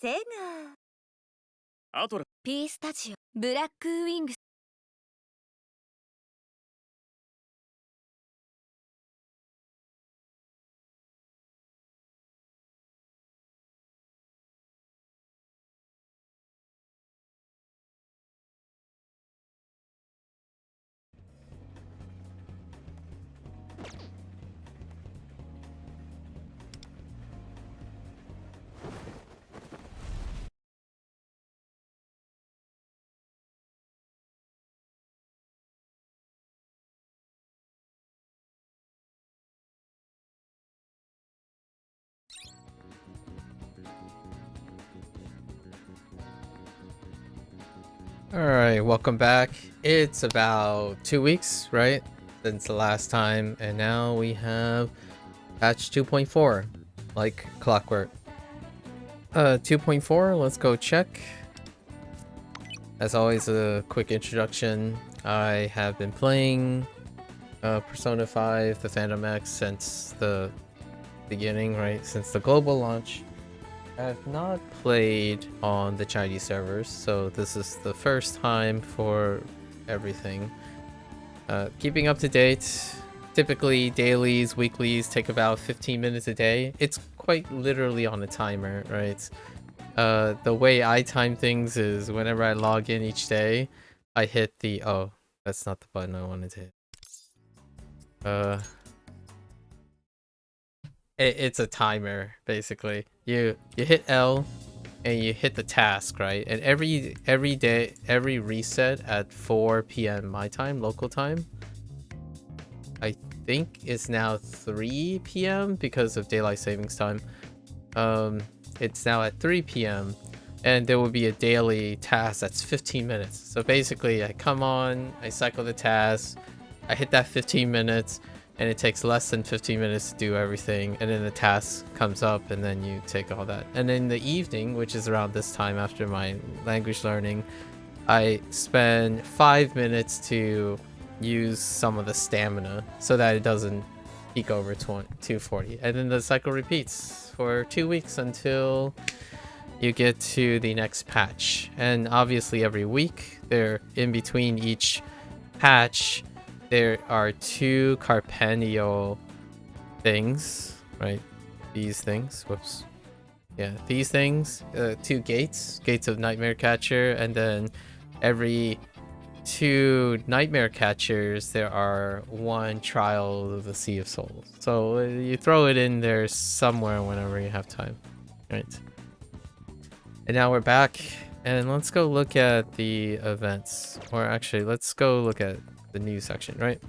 SEGA アトラ P スタジオブラックウィングス Alright, welcome back. It's about 2 weeks, right? Since the last time, and now we have patch 2.4, like clockwork. 2.4, let's go check. As always, a quick introduction. I have been playing Persona 5, the Phantom X, since the beginning, right? Since the global launch. I have not played on the Chinese servers, so this is the first time for everything. Keeping up to date, typically dailies, weeklies take about 15 minutes a day. It's quite literally on a timer, right? The way I time things is whenever I log in each day, I hit the... Oh, that's not the button I wanted to hit. It's a timer, basically. You hit L and you hit the task, right? And every day, every reset at 4 p.m. my time, local time, I think it's now 3 p.m. because of daylight savings time. It's now at 3 p.m. and there will be a daily task that's 15 minutes. So basically, I come on, I cycle the task, I hit that 15 minutes, and it takes less than 15 minutes to do everything, and then the task comes up and then you take all that. And in the evening, which is around this time after my language learning, I spend 5 minutes to use some of the stamina so that it doesn't peak over 240, and then the cycle repeats for 2 weeks until you get to the next patch. And obviously every week, there in between each patch, there are 2 Carpenio things, right? These things, whoops. Yeah, these things, 2 gates of Nightmare Catcher, and then every 2 Nightmare Catchers, there are 1 Trial of the Sea of Souls. So you throw it in there somewhere whenever you have time, right? And now we're back, and let's go look at the events. Or actually, let's go look at the news section, right?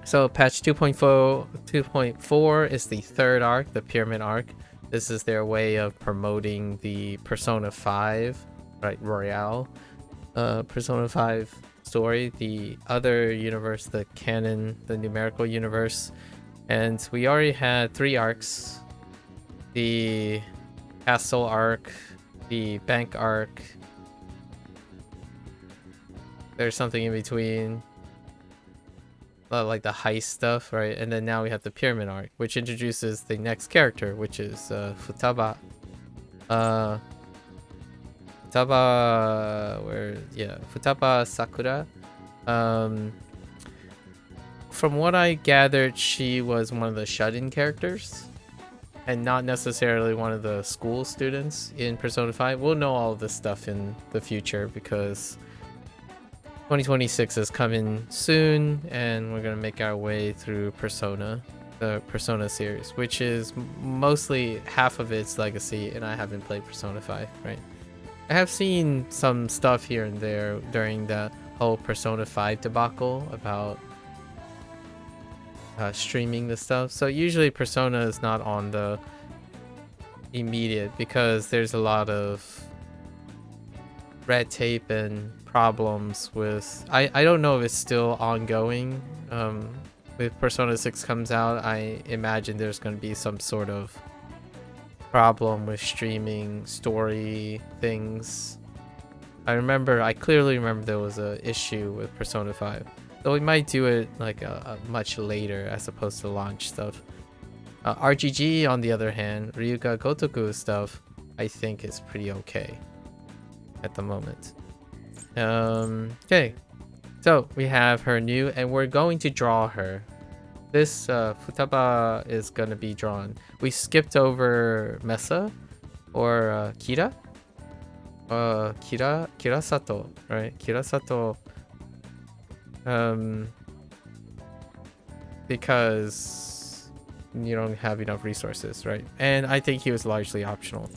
So patch 2.4 is the 3rd arc, the Pyramid arc. This is their way of promoting the Persona 5, right, Royale, Persona 5 story, the other universe, the canon, the numerical universe. And we already had 3 arcs: the castle arc, the bank arc, there's something in between, like the heist stuff, right? And then now we have the Pyramid arc, which introduces the next character, which is Futaba. Futaba Sakura. From what I gathered, she was one of the shut-in characters, and not necessarily one of the school students in Persona 5. We'll know all of this stuff in the future because 2026 is coming soon, and we're gonna make our way through Persona, the Persona series, which is mostly half of its legacy, and I haven't played Persona 5, right? I have seen some stuff here and there during the whole Persona 5 debacle about streaming the stuff. So usually Persona is not on the immediate because there's a lot of red tape and problems with... I don't know if it's still ongoing. If Persona 6 comes out, I imagine there's going to be some sort of problem with streaming story things. I clearly remember there was an issue with Persona 5. So we might do it like a much later as opposed to launch stuff. RGG, on the other hand, Ryuga Gotoku stuff, I think is pretty okay at the moment. Okay, so we have her new, and we're going to draw her. This Futaba is gonna be drawn. We skipped over Mesa or Kira. Kirasato, right? Kirasato. Because you don't have enough resources, right? And I think he was largely optional,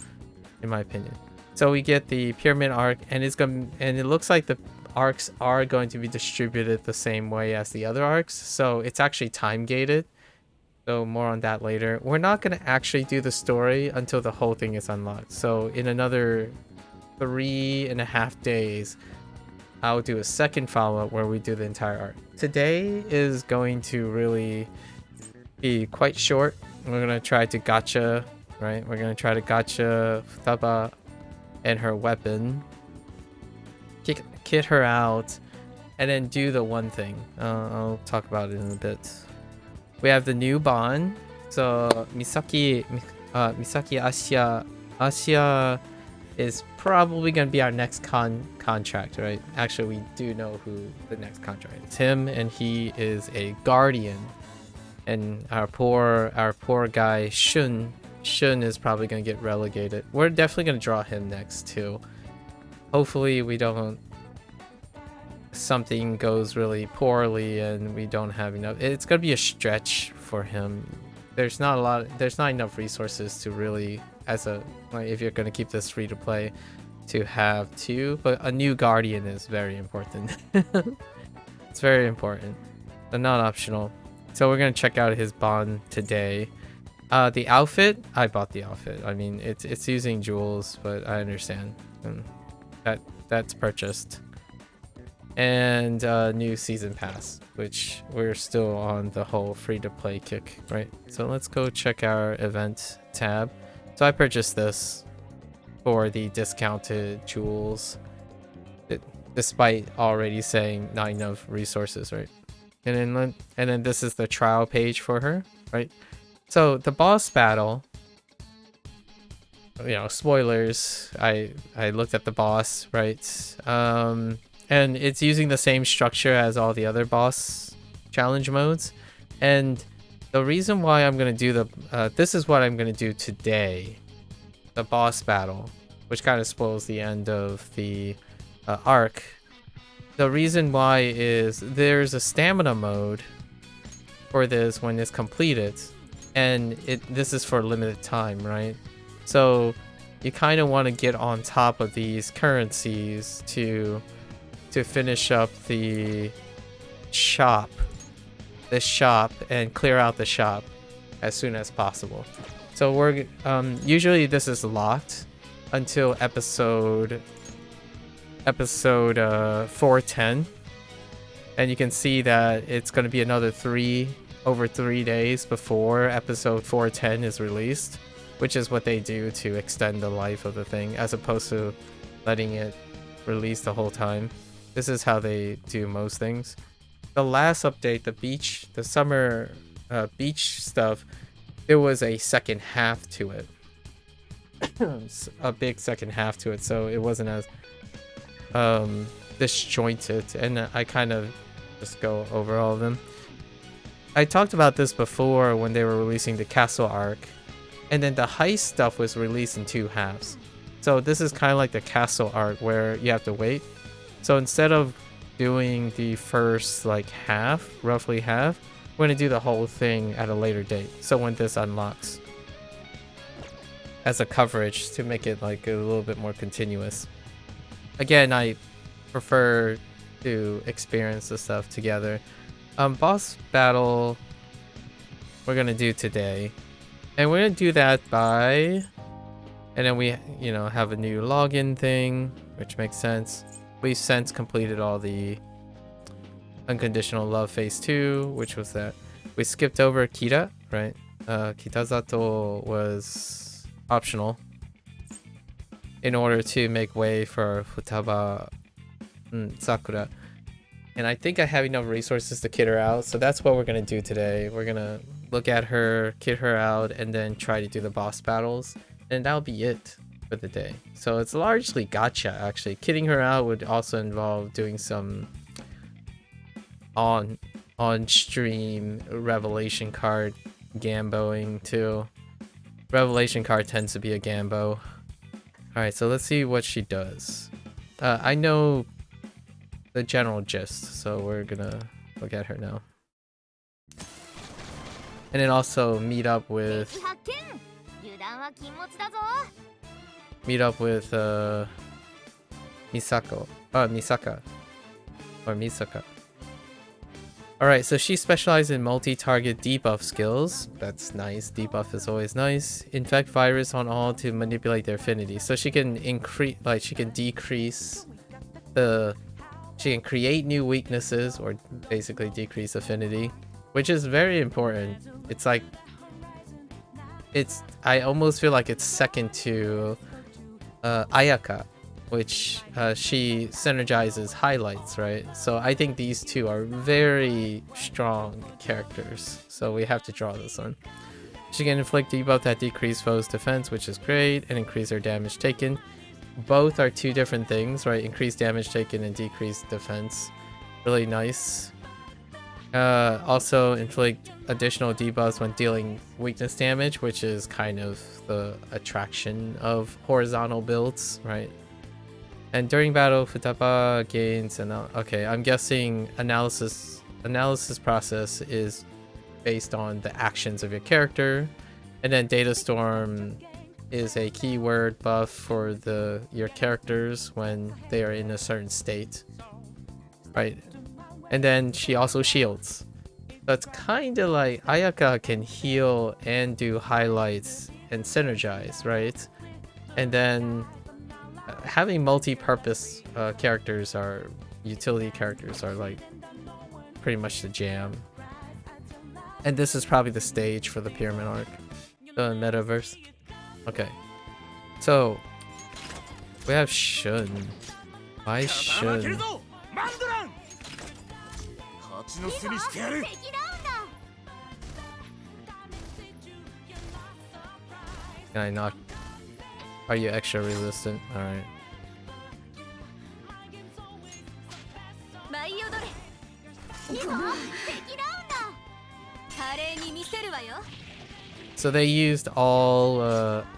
in my opinion. So we get the pyramid arc, and it looks like the arcs are going to be distributed the same way as the other arcs, so it's actually time gated. So more on that later. We're not going to actually do the story until the whole thing is unlocked. So in another 3.5 days, I'll do a second follow-up where we do the entire arc. Today is going to really be quite short. We're going to try to gacha, right? We're going to try to gacha Futaba and her weapon, kit her out, and then do the one thing. I'll talk about it in a bit. We have the new bond. So Misaki Asia is probably going to be our next contract, right? Actually, we do know who the next contract is. It's him, and he is a guardian. And our poor guy Shun is probably going to get relegated. We're definitely going to draw him next too. Hopefully we don't, something goes really poorly and we don't have enough. It's going to be a stretch for him. There's not enough resources to really, if you're going to keep this free to play, to have two. But a new guardian is very important. It's very important, but not optional. So we're going to check out his bond today. The outfit, I bought the outfit. I mean, it's using jewels, but I understand. That's purchased. And new season pass, which we're still on the whole free-to-play kick, right? So let's go check our event tab. So I purchased this for the discounted jewels, despite already saying not enough resources, right? And then this is the trial page for her, right? So the boss battle, you know, spoilers. I looked at the boss, right? And it's using the same structure as all the other boss challenge modes. And the reason why I'm gonna do this is what I'm gonna do today, the boss battle, which kind of spoils the end of the arc. The reason why is there's a stamina mode for this when it's completed, and this is for limited time, right? So you kind of want to get on top of these currencies to finish up the shop and clear out the shop as soon as possible. So we're usually this is locked until episode 410, and you can see that it's going to be another 3 days before episode 410 is released, which is what they do to extend the life of the thing, as opposed to letting it release the whole time. This is how they do most things. The last update, the summer beach stuff, there was a second half to it. A big second half to it, so it wasn't as disjointed, and I kind of just go over all of them. I talked about this before when they were releasing the castle arc, and then the heist stuff was released in 2 halves. So this is kind of like the castle arc where you have to wait. So instead of doing the first like half, roughly half, we're gonna do the whole thing at a later date. So when this unlocks, as a coverage to make it like a little bit more continuous. Again, I prefer to experience the stuff together. Boss battle we're gonna do today, and we're gonna do that by, and then we have a new login thing, which makes sense. We've since completed all the unconditional love phase 2, which was that we skipped over Kira, right? Kitazato was optional in order to make way for Futaba Sakura. And I think I have enough resources to kit her out, so that's what we're gonna do today. We're gonna look at her, kit her out, and then try to do the boss battles, and that'll be it. for the day. So it's largely gacha actually. Kitting her out would also involve doing some on stream revelation card gamboing too. Revelation card tends to be a gambo. Alright, so let's see what she does. I know the general gist, so we're gonna look at her now. And then also meet up with Misaka. Alright, so she specializes in multi-target debuff skills. That's nice. Debuff is always nice. Infect virus on all to manipulate their affinity. So she can increase, like, she can decrease the... She can create new weaknesses, or basically decrease affinity, which is very important. It's like... I almost feel like it's second to Ayaka, which she synergizes highlights, right? So I think these two are very strong characters. So we have to draw this one. She can inflict debuff that decrease foes' defense, which is great, and increase their damage taken. Both are two different things, right? Increase damage taken and decrease defense. Really nice. Also inflict additional debuffs when dealing weakness damage, which is kind of the attraction of horizontal builds, right? And during battle, Futaba gains and okay, I'm guessing analysis process is based on the actions of your character, and then data storm is a keyword buff for your characters when they are in a certain state, right? And then she also shields. So it's kind of like Ayaka can heal and do highlights and synergize, right? And then having multi-purpose characters, or utility characters, are like pretty much the jam. And this is probably the stage for the pyramid arc, the metaverse. Okay, so we have Shun. Why Shun? Can I not? Are you extra resistant? Alright. So they used all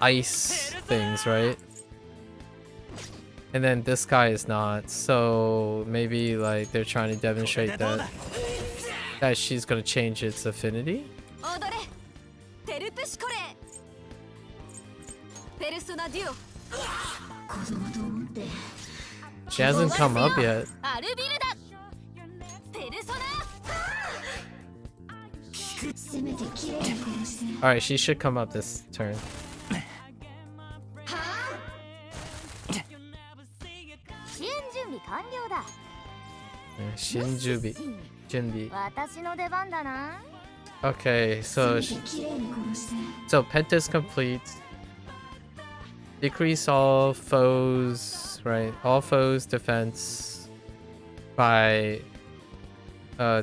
ice things, right? And then this guy is not, so maybe like they're trying to demonstrate that she's gonna change its affinity? She hasn't come up yet. Alright, she should come up this turn. Okay, so Penta's complete. Decrease all foes, right? All foes defense by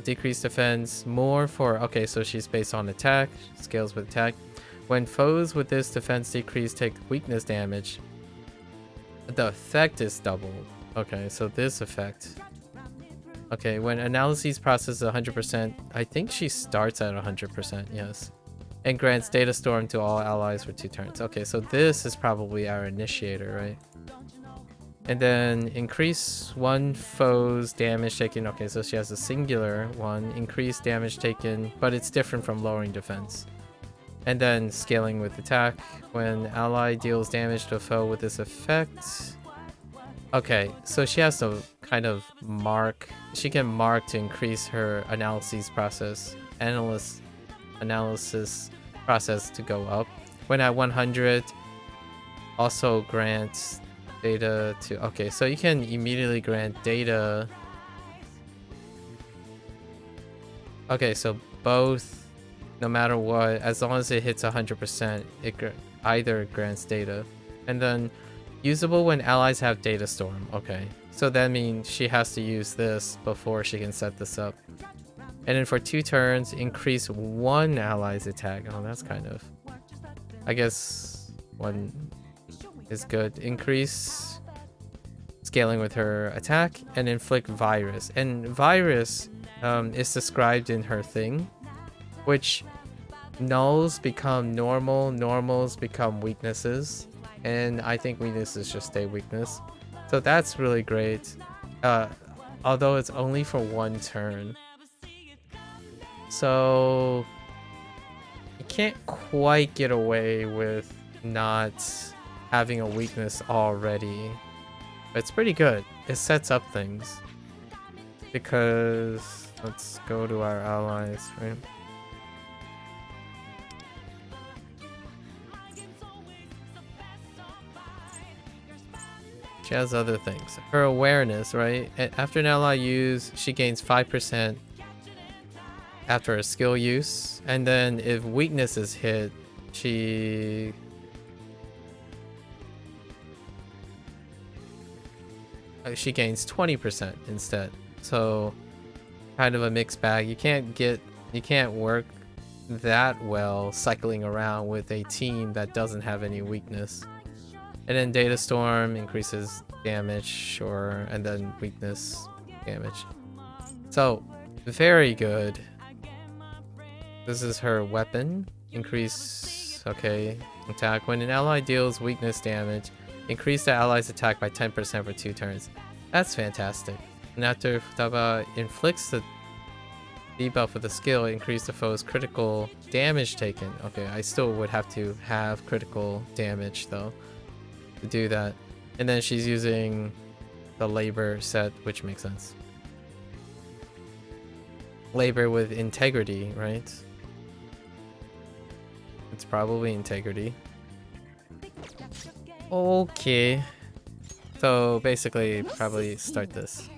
decrease defense more for, okay, so she's based on attack, scales with attack. When foes with this defense decrease take weakness damage, the effect is doubled. Okay, so this effect. Okay, when analyses process 100%, I think she starts at 100%, yes. And grants data storm to all allies for 2 turns. Okay, so this is probably our initiator, right? And then increase one foe's damage taken. Okay, so she has a singular one. Increase damage taken, but it's different from lowering defense. And then scaling with attack. When ally deals damage to a foe with this effect. Okay, so she has to kind of mark. She can mark to increase her analysis process. Analysis process to go up. When at 100, also grants data to, okay, so you can immediately grant data. Okay, so both, no matter what, as long as it hits 100%, it either grants data. And then usable when allies have data storm. Okay, so that means she has to use this before she can set this up. And then for 2 turns, increase one ally's attack. Oh, that's kind of, I guess, one. is good. Increase scaling with her attack and inflict virus. And virus is described in her thing, which nulls become normal, normals become weaknesses, and I think weaknesses just stay weakness. So that's really great. Although it's only for one turn. So you can't quite get away with not having a weakness already. But it's pretty good. It sets up things. Because let's go to our allies, right? She has other things. Her awareness, right? After an ally use, she gains 5% after a skill use. And then if weakness is hit, she gains 20% instead. So kind of a mixed bag. You can't work that well cycling around with a team that doesn't have any weakness. And then Data Storm increases damage, and then weakness damage. So very good. This is her weapon. Increase, okay, attack. When an ally deals weakness damage, increase the ally's attack by 10% for 2 turns. That's fantastic. And after Futaba inflicts the debuff with a skill, increase the foe's critical damage taken. Okay, I still would have to have critical damage though to do that. And then she's using the labor set, which makes sense. Labor with integrity, right? It's probably integrity. Okay. So basically, probably start this.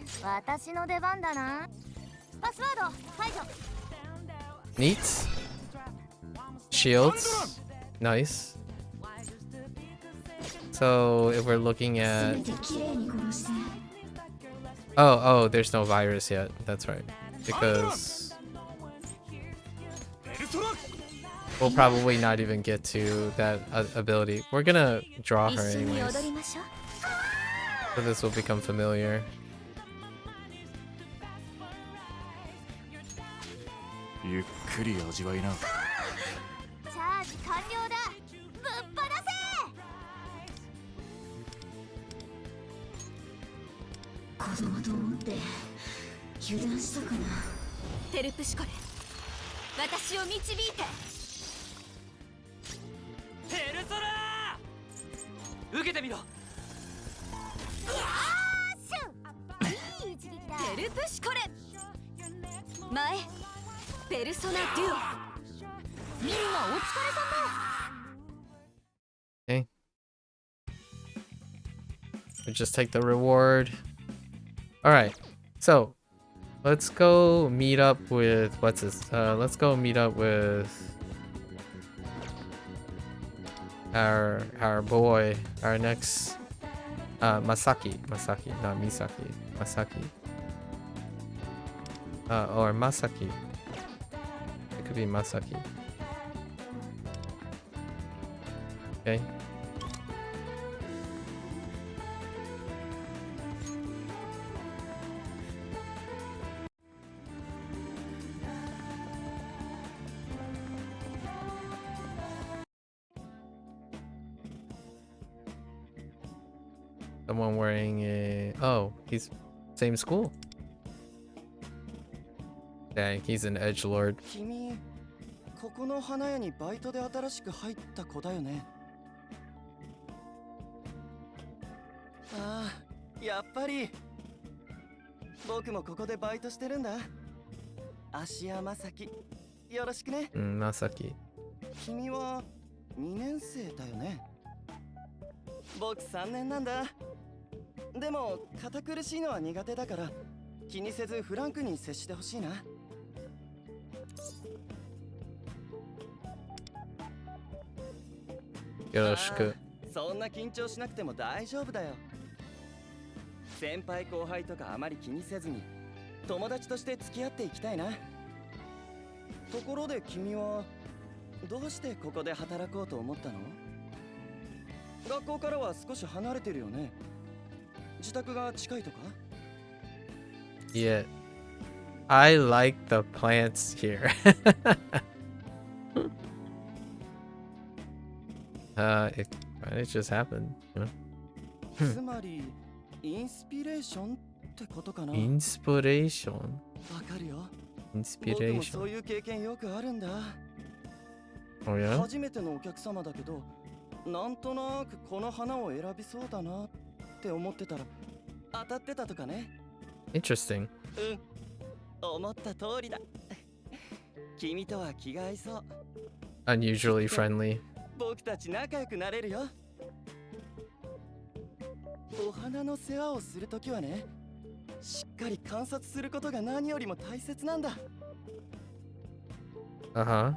Neat. Shields. Nice. So if we're looking at... Oh, there's no virus yet. That's right. Because we'll probably not even get to that ability. We're gonna draw her anyways. So this will become familiar. Okay. We just take the reward. Alright, so let's go meet up with let's go meet up with our boy, our next Masaki, not Misaki. Masaki. Or Masaki. It could be Masaki. Okay. Someone wearing a... Oh, he's same school. Dang, he's an edgelord. 君、ここの花屋にバイトで新しく入った子だよね。ああ、やっぱり。僕もここでバイトしてるんだ。芦屋まさき、よろしくね。まさき。君は2年生だよね。僕3年なんだ。でも堅苦しいのは苦手だから気にせずフランクに接してほしいな。よろしく。そんな緊張しなくても大丈夫だよ。先輩後輩とかあまり気にせずに友達として付き合っていきたいな。ところで君はどうしてここで働こうと思ったの？学校からは少し離れてるよね。自宅が近いとか？ Yeah. I like the plants here. It just happened. You know? つまりインスピレーションってことかな。 Inspiration. わかるよ。僕もそ Inspiration. ういう経験よくあるんだ。 Oh yeah? 初めてのお客様だけど、なんとなくこの花を選びそうだなって思ってたら当たってたとかね。 Interesting. 思った通りだ。君とは気が合いそう。 Unusually friendly. 僕たち仲良くなれるよ。お花の世話をするときはね、しっかり観察することが何よりも大切なんだ。 Uh-huh.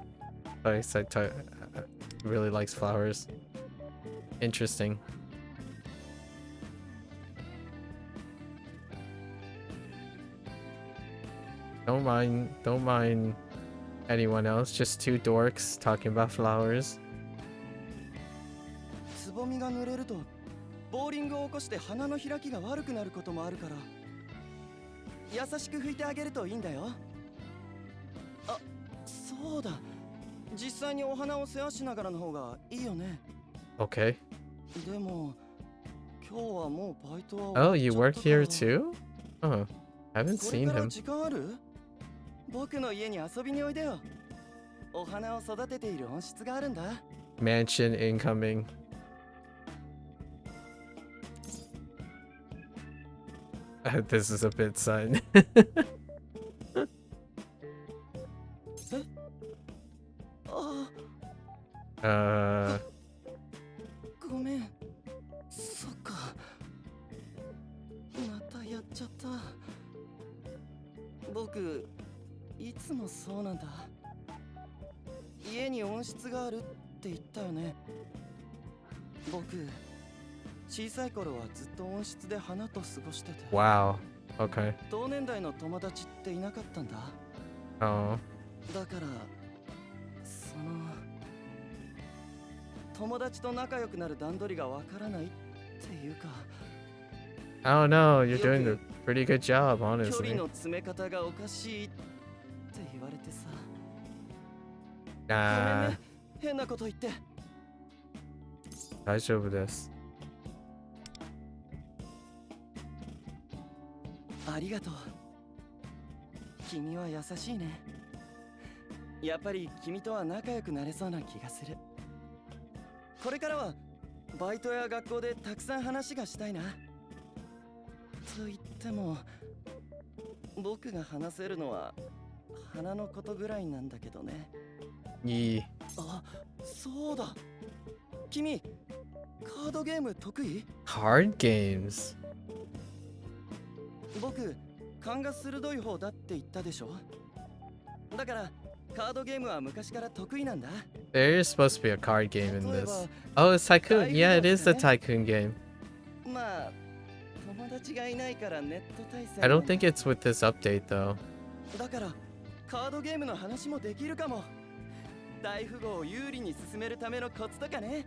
Really likes flowers. Interesting. Don't mind anyone else. Just two dorks talking about flowers. つぼみが濡れるとボーリングを起こして花の開きが悪くなることもあるから、優しく拭いてあげるといいんだよ。あ、そうだ。実際にお花を世話しながらの方がいいよね。 Okay. でも今日はもうバイトは Oh, you work here too? Oh, I haven't これ seen から him. 時間ある？僕の家に遊びにおいでよ。お花を育てている温室があるんだ。 Mansion incoming. This is a bit son. あ、 uh, ごめん。そっか。またやっちゃった。僕、いつもそうなんだ。家に温室があるって言ったよね。僕、小さい頃はずっと温室で花と過ごしてて。 wow. Okay. 同年代の友達っていなかったんだ。 Oh. だから、その友達と仲良くなる段取りがわからないっていうか。 I don't know. You're doing a pretty good job, 距 honestly. 離の詰め方がおかしいって言われてさ。ごめん Ah, ね、変なこと言って。大丈夫です。ありがとう。君は優しいね。やっぱり君とは仲良くなれそうな気がする。これからはバイトや学校でたくさん話がしたいな。と言っても僕が話せるのは花のことぐらいなんだけどね。いい。あ、そうだ。君、カードゲーム得意？ Card games. 僕、勘が鋭い方だって言ったでしょ。だからカードゲームは昔から得意なんだ。 There is supposed to be a card game in this. Oh, it's Tycoon. Yeah, it is the Tycoon game. まあ、友達がいないからネット対戦。 I don't think it's with this update though. だからカードゲームの話もできるかも。大富豪を有利に進めるためのコツとかね。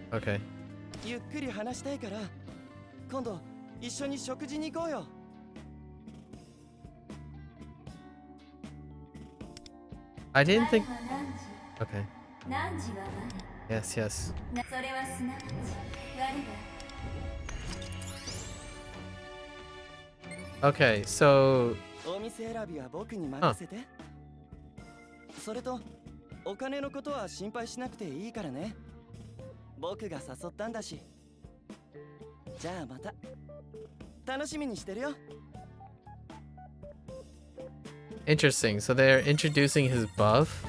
Okay. ゆっくり話したいから今度一緒に食事に行こうよ。 I didn't think. Okay. 何時は Yes, yes. 我それはすなわち我が Okay, so お店選びは僕に任せて。それとお金のことは心配しなくていいからね。僕が誘ったんだし。じゃあまた楽しみにしてるよ。 interesting. So they're introducing his buff.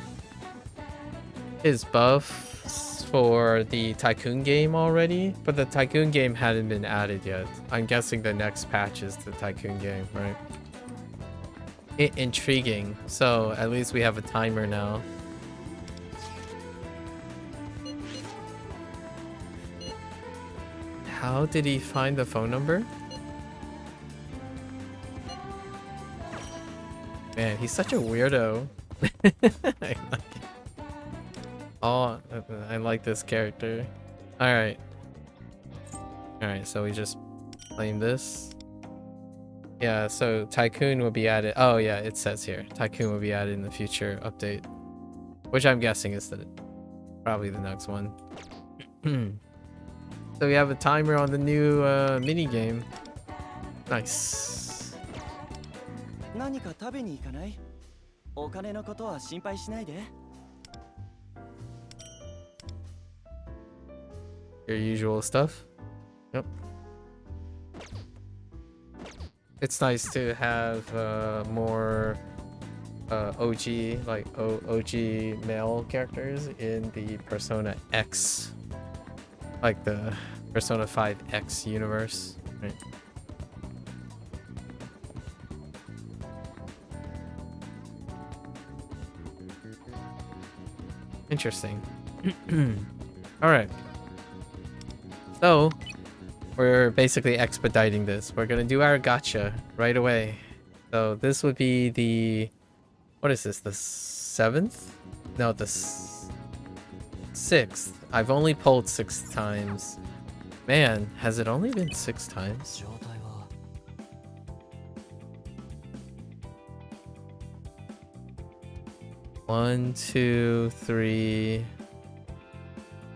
His buffs for the Tycoon game already, but the Tycoon game hadn't been added yet. I'm guessing the next patch is the Tycoon game, right? Intriguing. So at least we have a timer now. How did he find the phone number? Man, he's such a weirdo. I like it. Oh, I like this character. Alright. Alright, so we just claim this. Yeah, so Tycoon will be added. Oh yeah, it says here. Tycoon will be added in the future update. Which I'm guessing is probably the next one. So we have a timer on the new mini game. Nice. 何か食べに行かない？お金のことは心配しないで。Your usual stuff. Yep. It's nice to have more OG OG male characters in the Persona X, like the Persona 5X universe, right? Interesting. All right. So we're basically expediting this. We're gonna do our gacha right away. So this would be the, what is this? The 7th? No, the 6th. I've only pulled 6 times. Man, has it only been 6 times? 状態は 1, 2, 3,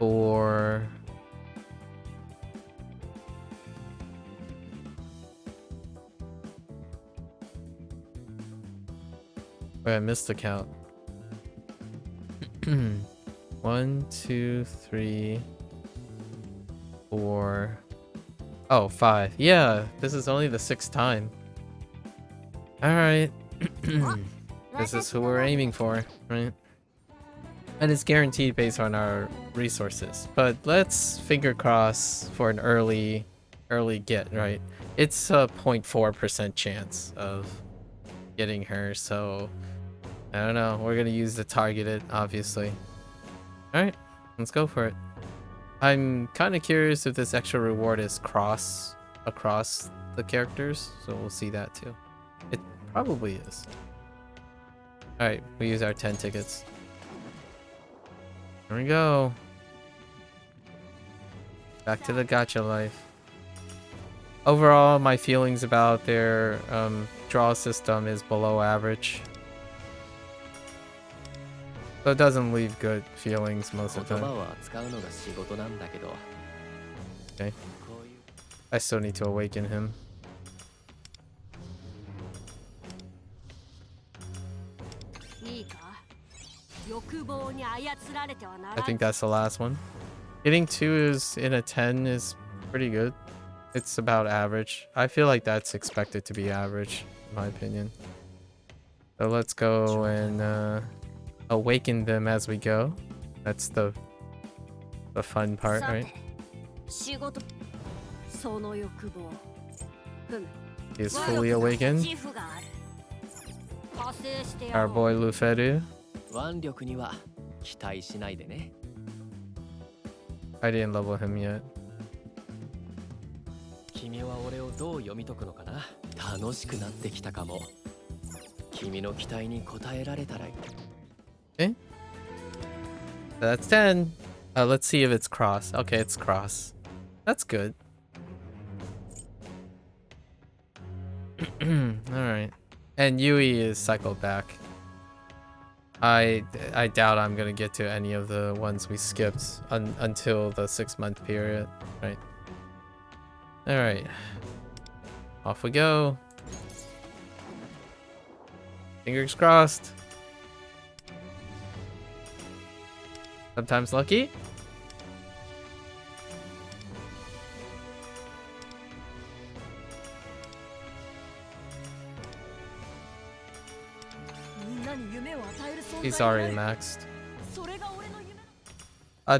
4. Wait, I missed the count. 1, 2, 3, 4. Oh, 5. Yeah, this is only the 6th time. Alright. This is who we're aiming for, right? And it's guaranteed based on our resources. But let's finger cross for an early get, right? It's a 0.4% chance of getting her, so I don't know. We're gonna use the targeted, obviously. Alright, let's go for it. I'm kind of curious if this extra reward is across the characters, so we'll see that too. It probably is. Alright, we use our 10 tickets. Here we go. Back to the gacha life. Overall, my feelings about their draw system is below average. So it doesn't leave good feelings most of the time. Okay. I still need to awaken him. I think that's the last one. Getting 2 is in a 10 is pretty good. It's about average. I feel like that's expected to be average, in my opinion. So let's go and awaken them as we go. That's the fun part, right? He is fully awakened. Our boy Luferu. I didn't level him yet. 君は俺をどう読み解くのかな。楽しくなってきたかも。君の期待に応えられたらいい。 Okay. That's 10. Let's see if it's cross. Okay, it's cross. That's good. Alright. And Yui is cycled back. I doubt I'm gonna get to any of the ones we skipped until the 6-month period. Right. Alright. Off we go. Fingers crossed. Sometimes lucky. He's already maxed.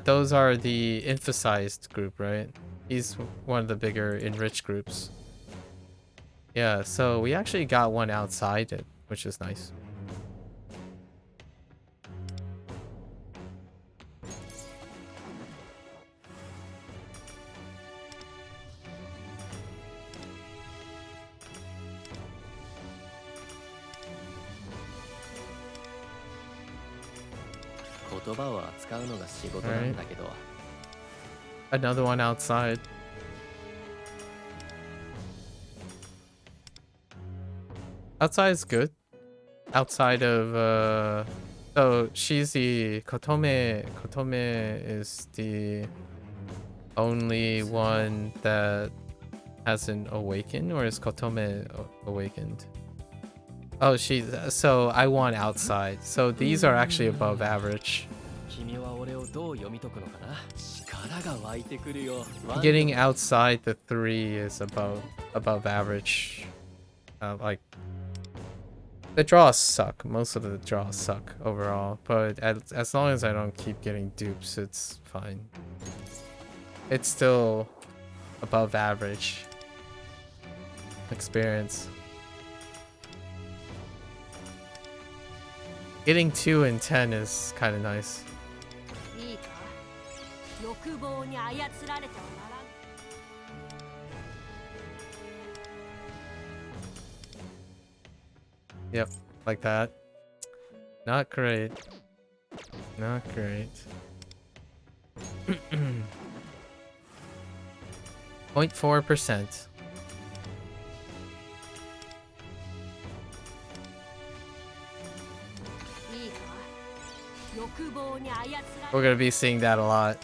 Those are the emphasized group, right? He's one of the bigger enriched groups. Yeah, so we actually got one outside it, which is nice. 言葉を扱うのが仕事なんだけど。Another one outside. Outside is good. Outside of so she's the Kotome is the only one that hasn't awakened, or is Kotome awakened? Oh, so I want outside. So these are actually above average. 君は俺をどう読み解くのかな。力が湧いてくるよ。Getting outside the 3 is above average. Like the draws suck. Most of the draws suck overall, but as long as I don't keep getting dupes, it's fine. It's still above average experience. Getting 2 and 10 is kind of nice. いいか、欲望に操られてはならん。Yep, like that. Not great. Not great. 0.4%. We're gonna be seeing that a lot.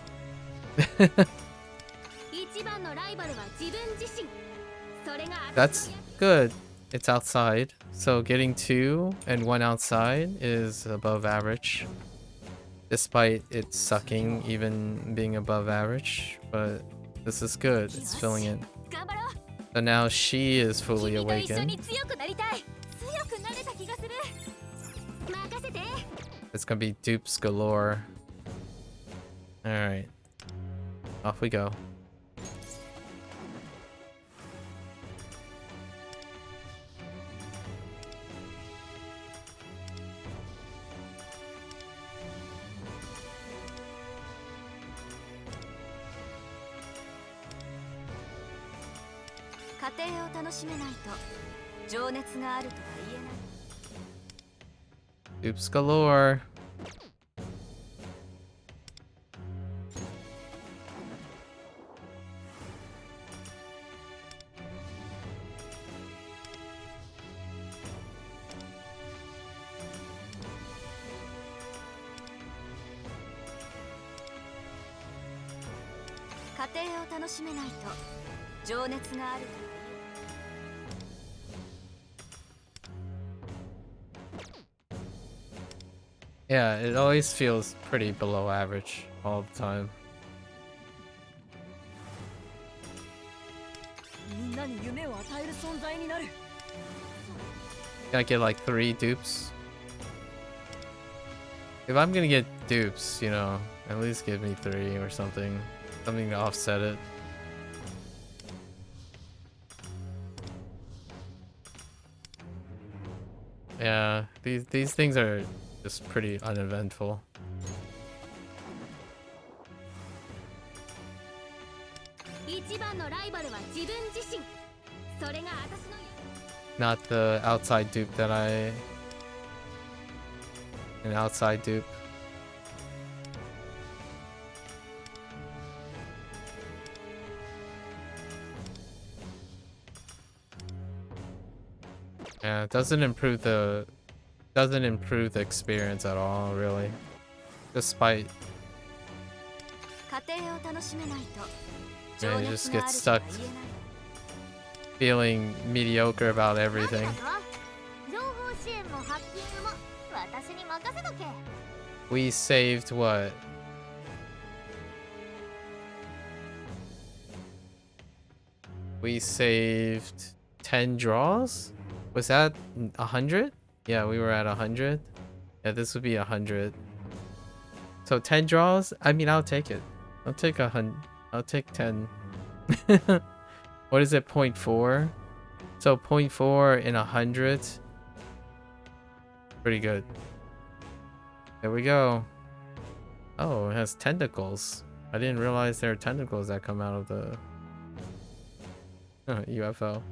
That's good. It's outside. So getting 2 and 1 outside is above average. Despite it sucking, even being above average. But this is good. It's filling in. So now she is fully awakened. It's gonna be dupes galore. Alright. Off we go. Dupes galore. Yeah, it always feels pretty below average all the time. Can I get like 3 dupes? If I'm gonna get dupes, you know, at least give me 3 or something. Something to offset it. Yeah, these things are just pretty uneventful. Not the outside dupe that an outside dupe. Yeah, it doesn't improve the experience at all, really. Despite, yeah, you just get stuck feeling mediocre about everything. We saved what? We saved 10 draws? Was that 100? Yeah, we were at 100. Yeah, this would be 100. So 10 draws? I mean, I'll take it. I'll take 100. I'll take 10. What is it? 0.4? So 0.4 in 100. Pretty good. There we go. Oh, it has tentacles. I didn't realize there are tentacles that come out of the UFO.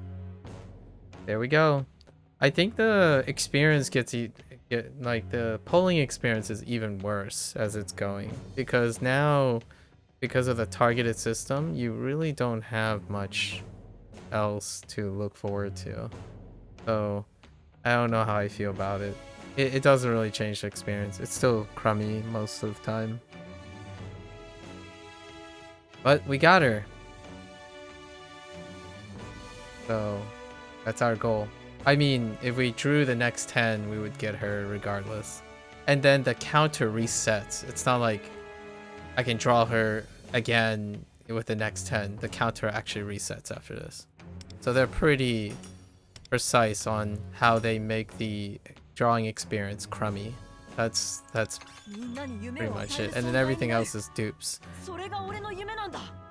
There we go. I think the experience gets like the polling experience is even worse as it's going, because now, because of the targeted system, you really don't have much else to look forward to. So I don't know how I feel about it. It doesn't really change the experience. It's still crummy most of the time. But we got her. So that's our goal. I mean, if we drew the next 10, we would get her regardless. And then the counter resets. It's not like I can draw her again with the next 10. The counter actually resets after this. So they're pretty precise on how they make the drawing experience crummy. That's pretty much it. And then everything else is dupes.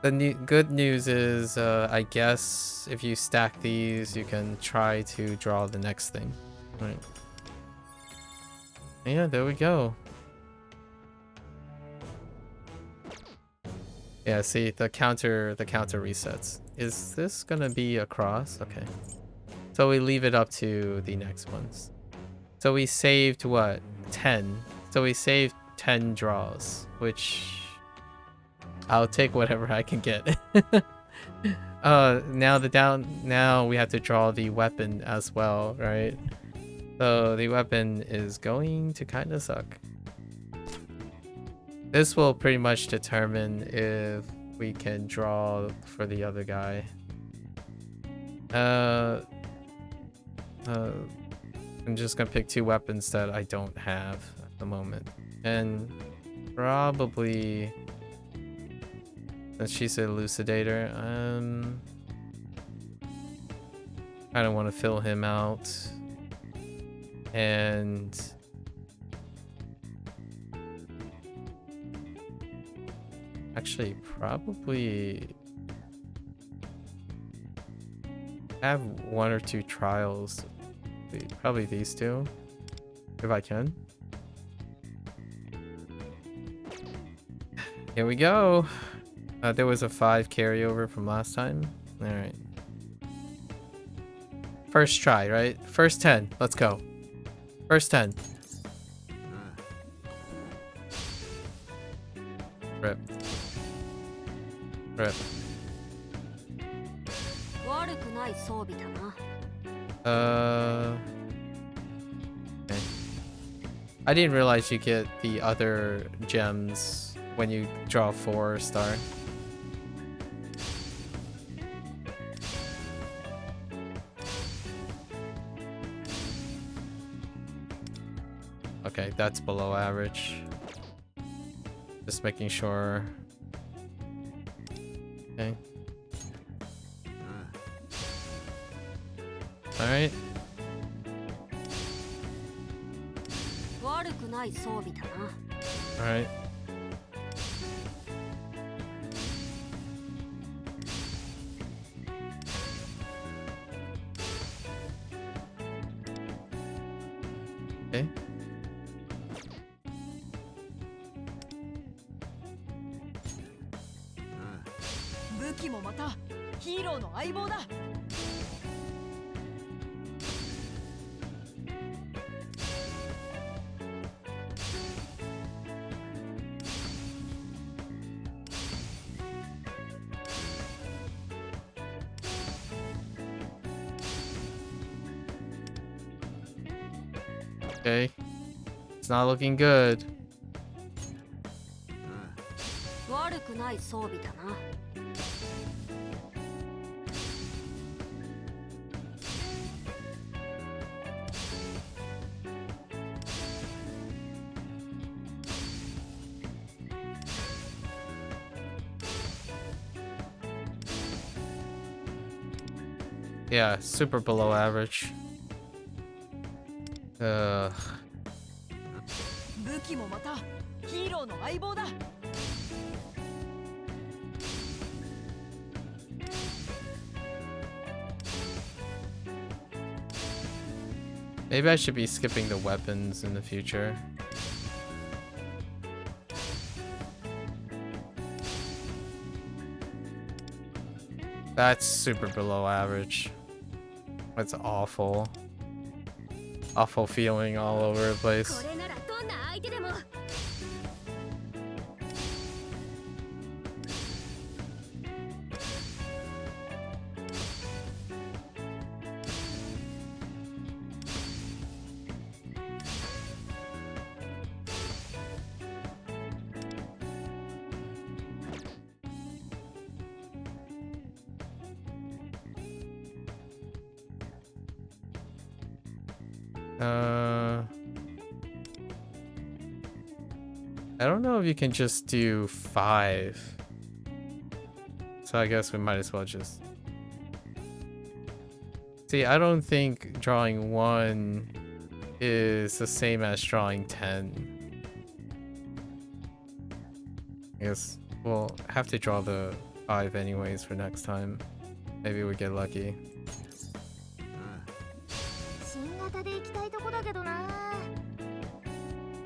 The good news is, I guess if you stack these, you can try to draw the next thing. Right. Yeah, there we go. Yeah, see, the counter resets. Is this gonna be a cross? Okay. So we leave it up to the next ones. So we saved what? 10. So we saved 10 draws, which I'll take whatever I can get. Now we have to draw the weapon as well, right? So the weapon is going to kind of suck. This will pretty much determine if we can draw for the other guy. I'm just gonna pick 2 weapons that I don't have at the moment, and probably, since she's an elucidator, I don't want to fill him out, and actually probably have 1 or 2 trials. Probably these 2, if I can. Here we go. There was a 5 carryover from last time. All right. First try, right? First 10. Let's go. First 10. Rip. Rip. Okay. I didn't realize you get the other gems when you draw 4-star. Okay, that's below average. Just making sure. Okay. Alright. Alright. Okay. Okay. It's not looking good. Yeah, super below average. Maybe I should be skipping the weapons in the future. That's super below average. That's awful. awful feeling all over the place. これならどんな相手でも I don't know if you can just do 5. So I guess we might as well just... See, I don't think drawing 1 is the same as drawing 10. I guess we'll have to draw the 5 anyways for next time. Maybe we get lucky.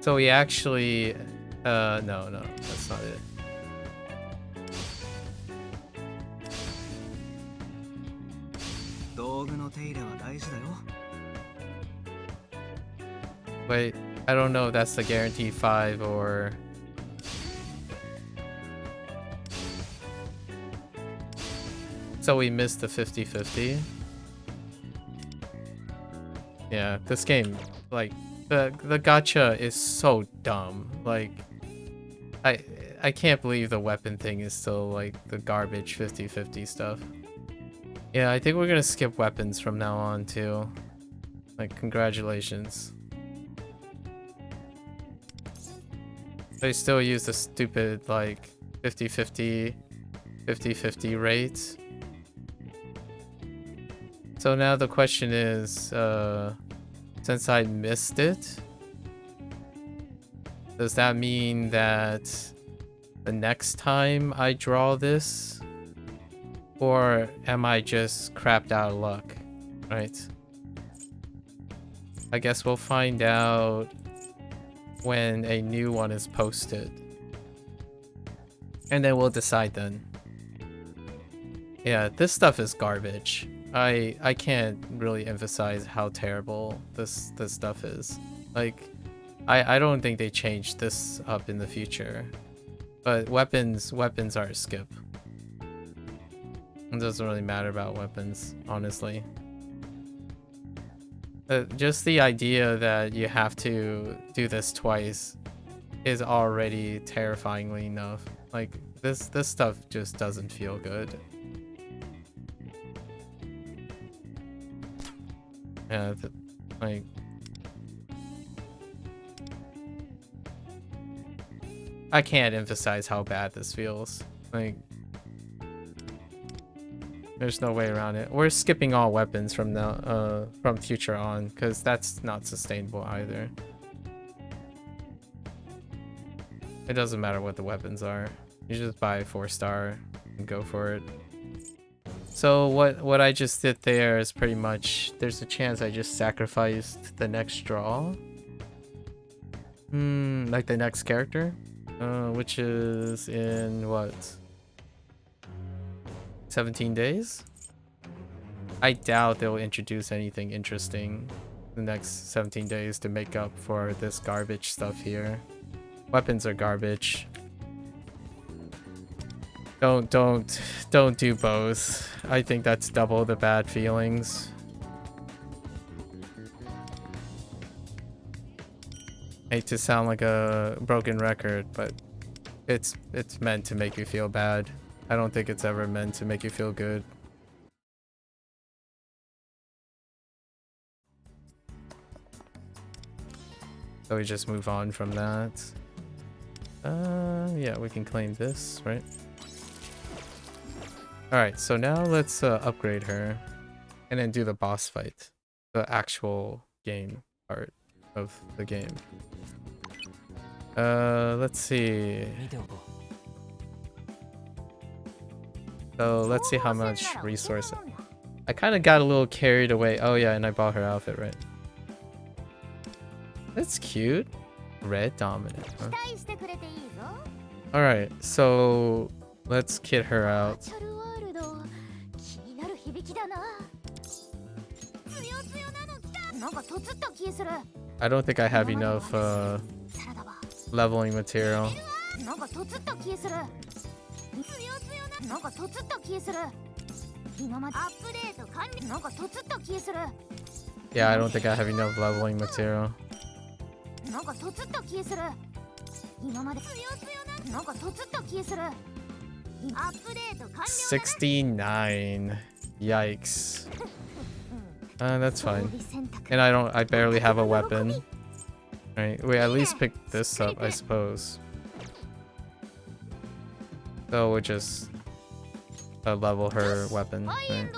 So we actually... no, that's not it. Wait, I don't know if that's the guarantee 5 or... So we missed the 50-50. Yeah, this game, like, the gacha is so dumb. Like, I can't believe the weapon thing is still like the garbage 50-50 stuff. Yeah, I think we're gonna skip weapons from now on too. Like, congratulations. They still use the stupid like 50-50 rate. So now the question is, since I missed it, does that mean that the next time I draw this, or am I just crapped out of luck, right? I guess we'll find out when a new one is posted, and then we'll decide then. Yeah, this stuff is garbage. I can't really emphasize how terrible this stuff is. Like, I don't think they changed this up in the future. But weapons are a skip. It doesn't really matter about weapons, honestly. Just the idea that you have to do this twice is already terrifyingly enough. Like, this stuff just doesn't feel good. Yeah, like... I can't emphasize how bad this feels. Like... There's no way around it. We're skipping all weapons from now, from future on, because that's not sustainable either. It doesn't matter what the weapons are. You just buy a 4-star and go for it. So what I just did there is pretty much, there's a chance I just sacrificed the next draw. Like the next character, which is in what? 17 days? I doubt they'll introduce anything interesting the next 17 days to make up for this garbage stuff here. Weapons are garbage. Don't do both. I think that's double the bad feelings. Hate to sound like a broken record, but it's meant to make you feel bad. I don't think it's ever meant to make you feel good. So we just move on from that. Yeah, we can claim this, right? Alright, so now let's upgrade her and then do the boss fight. The actual game part of the game. Let's see. So let's see how much resource. I kind of got a little carried away. Oh yeah, and I bought her outfit, right? That's cute. Red dominant. Huh? Alright, so let's kit her out. I don't think I have enough leveling material. Yeah, I don't think I have enough leveling material. 69. Yikes. That's fine. And I barely have a weapon. Right, we at least pick this up, I suppose. So we'll just level her weapon. Right?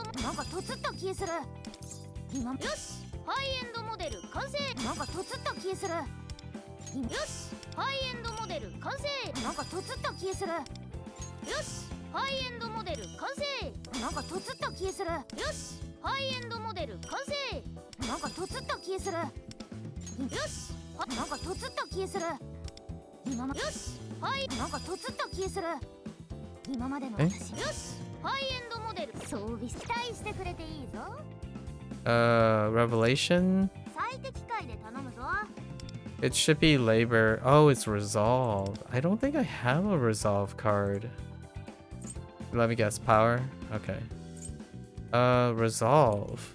Revelation? It should be labor. Oh, it's resolve. I don't think I have a resolve card. Let me guess, power? Okay. Resolve.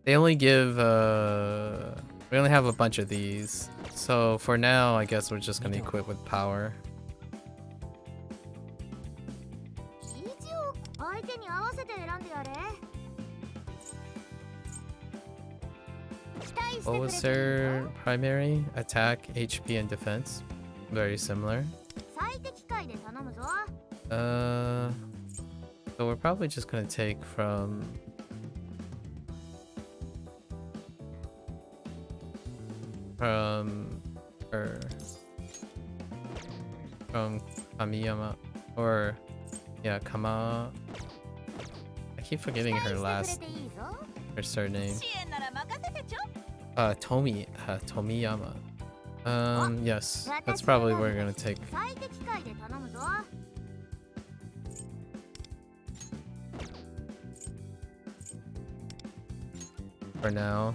They only give, we only have a bunch of these. So for now, I guess we're just gonna equip with power. What was their primary? Attack, HP, and defense. Very similar. So we're probably just gonna take from Kamiyama, or yeah, Kama. I keep forgetting her surname. Tomiyama. Yes, that's probably what we're gonna take. For now.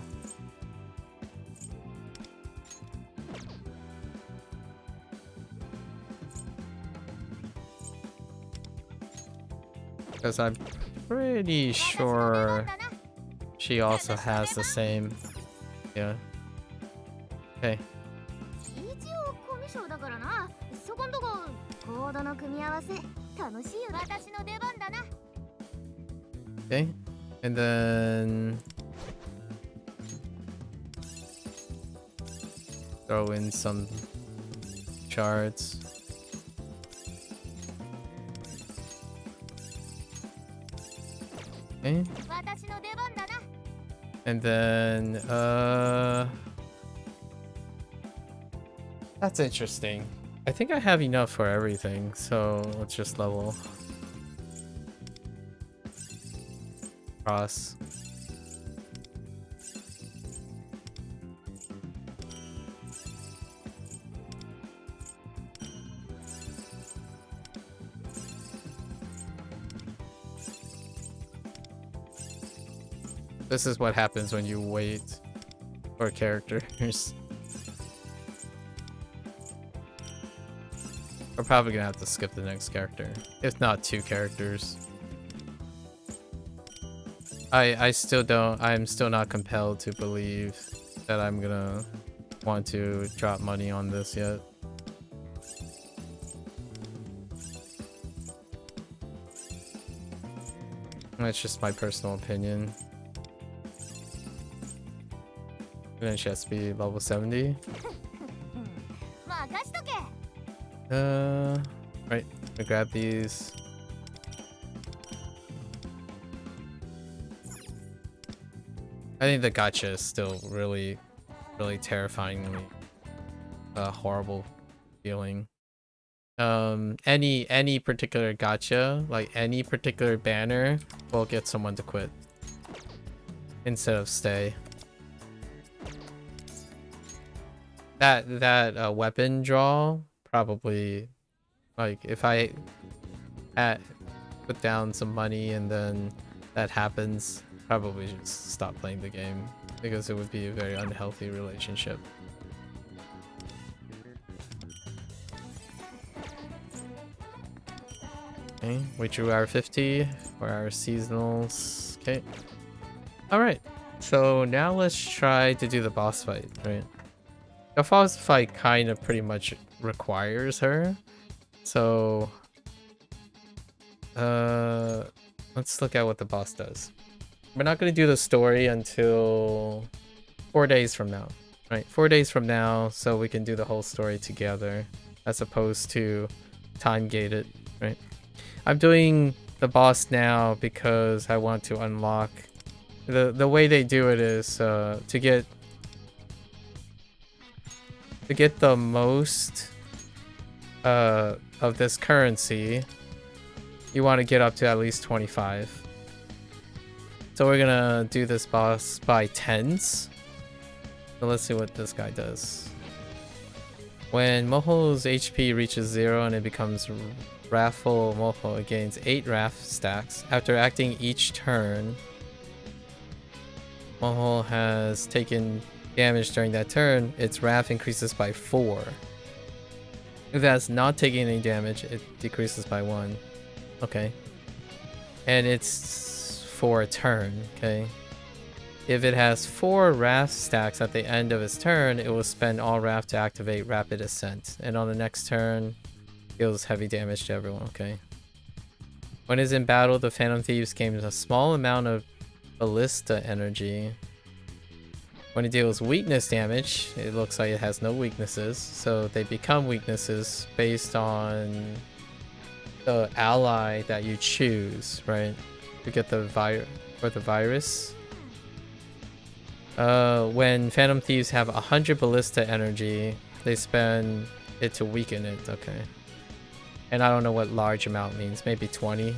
Because I'm pretty sure she also has the same. Yeah. Okay. Okay. And then throw in some shards. Okay. And then that's interesting. I think I have enough for everything, so let's just level cross. This is what happens when you wait for characters. We're probably gonna have to skip the next character, if not 2 characters. I'm still not compelled to believe that I'm gonna want to drop money on this yet. That's just my personal opinion. And then she has to be level 70. Right, I grab these. I think the gacha is still really terrifyingly horrible feeling. Any particular gacha, like any particular banner, will get someone to quit instead of stay. That weapon draw, probably, like if I put down some money and then that happens, probably should stop playing the game because it would be a very unhealthy relationship. Okay, we drew our 50 for our seasonals. Okay. Alright. So now let's try to do the boss fight, right? The boss fight kind of pretty much requires her. So let's look at what the boss does. We're not going to do the story until 4 days from now, right? 4 days from now, so we can do the whole story together as opposed to time gated, right? I'm doing the boss now because I want to unlock the way they do it is to get the most of this currency, you want to get up to at least 25. So we're gonna do this boss by tens. So let's see what this guy does. When Moho's HP reaches 0 and it becomes Wrathful Moho, it gains 8 Wrath stacks. After acting each turn, Moho has taken damage during that turn, its Wrath increases by 4. If it has not taken any damage, it decreases by 1. Okay. And it's for a turn, okay? If it has 4 Wrath stacks at the end of its turn, it will spend all Wrath to activate Rapid Ascent. And on the next turn, deals heavy damage to everyone, okay? When it's in battle, the Phantom Thieves gains a small amount of Ballista energy. When it deals weakness damage, it looks like it has no weaknesses, so they become weaknesses based on the ally that you choose, right? To get the virus. When Phantom Thieves have 100 Ballista energy, they spend it to weaken it, okay. And I don't know what large amount means, maybe 20.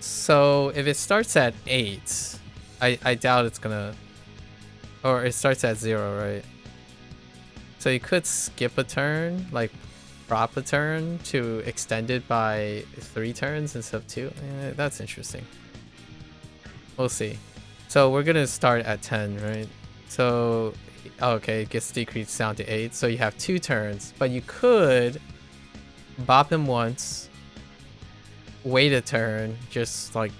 So if it starts at 8, I doubt it's gonna, or it starts at 0, right? So you could skip a turn, like drop a turn to extend it by 3 turns instead of 2. That's interesting. We'll see. So we're gonna start at 10, right? So, okay, it gets decreased down to 8. So you have 2 turns, but you could bop him once, wait a turn, just like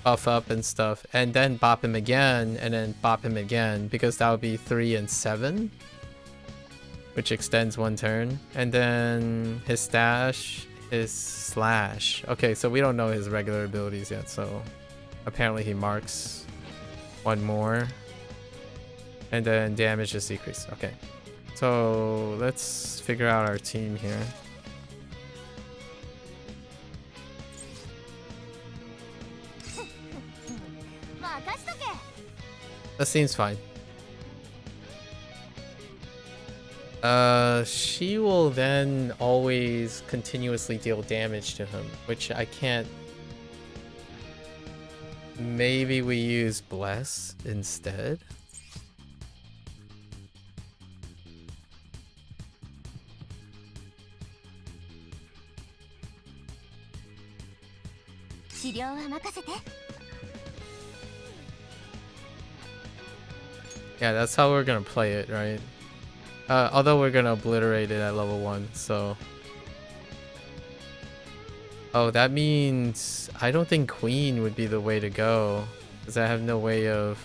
buff up and stuff, and then bop him again, and then bop him again, because that would be 3 and 7, which extends 1 turn. And then his stash is slash. Okay, so we don't know his regular abilities yet, so apparently he marks 1 more. And then damage is decreased. Okay. So let's figure out our team here. That seems fine. She will then always continuously deal damage to him, which I can't. Maybe we use Bless instead. Yeah, that's how we're gonna play it, right? Although we're gonna obliterate it at level 1, so... Oh, that means I don't think Queen would be the way to go, because I have no way of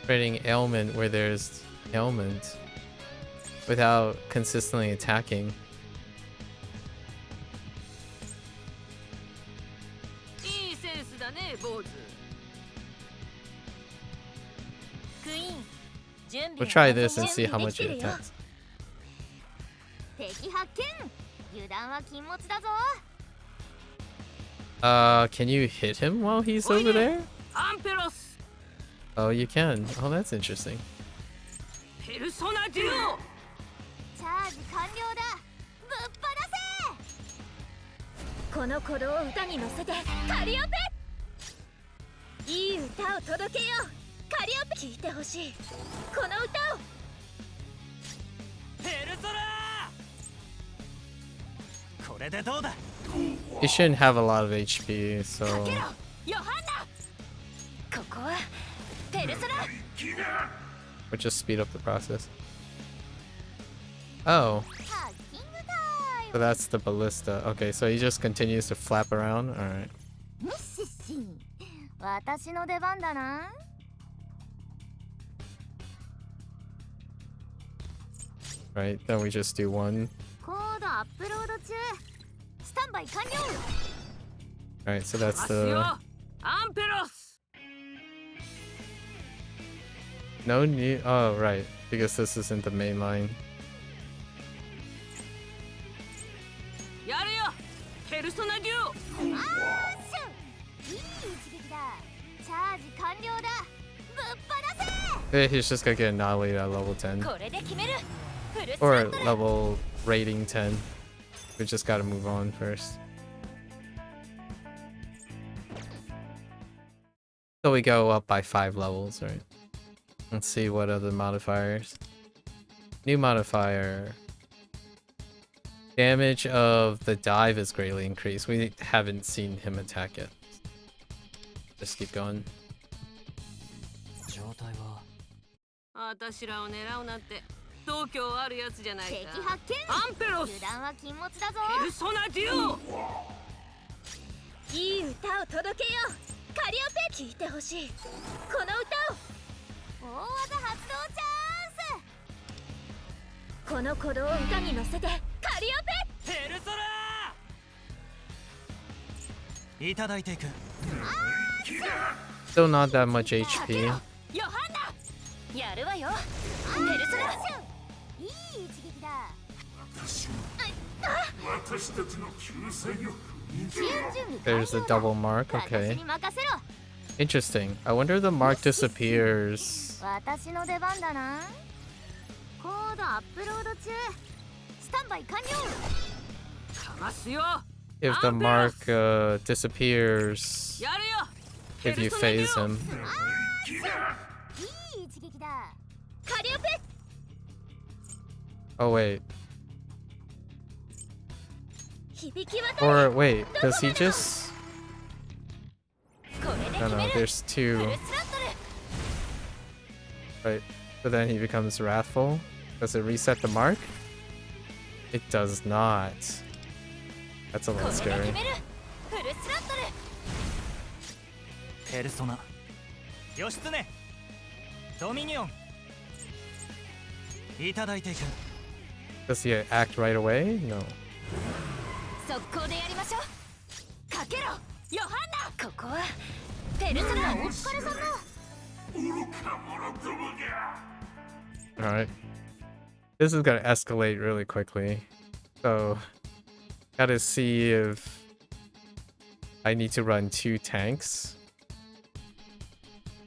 creating ailment where there's ailment without consistently attacking. We'll try this and see how much it attacks. Can you hit him while he's over there? Oh, you can. Oh, that's interesting. He shouldn't have a lot of HP, so ヨハンナここはペルソナ we'll just speed up the process. Oh, ハッキングタイ so that's the ballista. Okay, so he just continues to flap around. All right. ムッシッシン私の出番だな Right, then we just do one. コードアップロード中スタンバイ完了 All right, so that's the アンペロス no new. Oh, right, because this isn't the main line. やるよペルソナデュオアーシュンいい一撃だチャージ完了だぶっ放 Eh, he's just gonna get annihilated at level 10 せこれで決めるフルス or ラットル level rating 10. We just gotta move on first. So we go up by 5 levels, right? Let's see what other modifiers. New modifier. Damage of the dive is greatly increased. We haven't seen him attack yet. Just keep going. 状態は私らを狙うなんて度胸あるやつじゃない敵か。発見アンペロス油断は禁物だぞペルソナデュオいい歌を届けようカリオペ聞いてほしいこの歌を大技発動チャンスこの鼓動を歌に乗せてカリオペペルソナいただいていく Still not that much HP. ヨハンナやるわよペルソナいい一撃だ私たちの救済を There's a double mark. 私 Okay. に任せろ Interesting. I wonder if the mark disappears. 私の出番だなコードアップロード中スタンバイ完了かますよ If the mark disappears やるよ if you phase him. いい一撃だカリオペ Oh wait. 響き渡 Or wait, does he just? これで No, 決 no. める There's フ two. ルスラットル Right. But then he becomes wrathful. Does it reset the mark? It does not. That's a こ little れで scary. 決めるフルスラットルペルソナ義経ドミニオンいただいていく Does he act right away? No. 速攻でやりましょうかけろヨハンナここはペルソナお疲れ様 Alright. This is gonna escalate really quickly. So, gotta see if I need to run 2 tanks.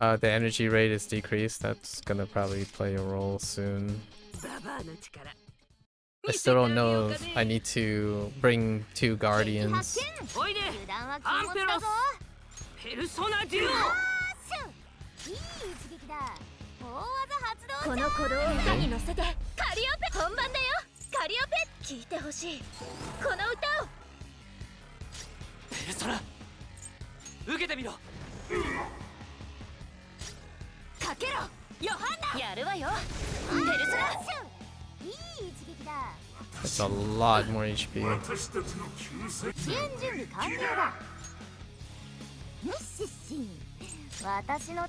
The energy rate is decreased. That's gonna probably play a role soon. ババアの力 I still don't know if I need to bring 2 guardians. おいで油断は禁物だぞペルソナデュオいい一撃だ大技発動この鼓動を歌に乗せてカリオペ本番だよカリオペ聞いてほしいこの歌をペルソナ受けてみろかけろヨハンナやるわよペルソナいい一撃だ That's a lot more HP. 私たちの救済支援準備完了だムッシッシン私の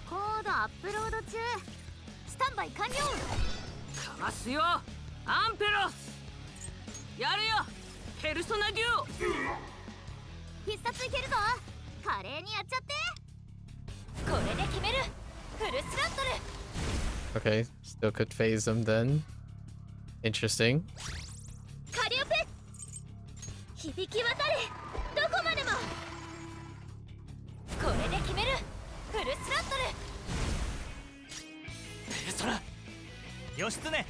コードアップロード中スタンバイ完了かますよアンペロスやるよペルソナデュオ必殺いけるぞ華麗にやっちゃってこれで決めるフルスラットル Okay, still could phase him then. Interesting. カリオペ響き渡れどこまでもこれで決めるフルスラットルペルソナ義経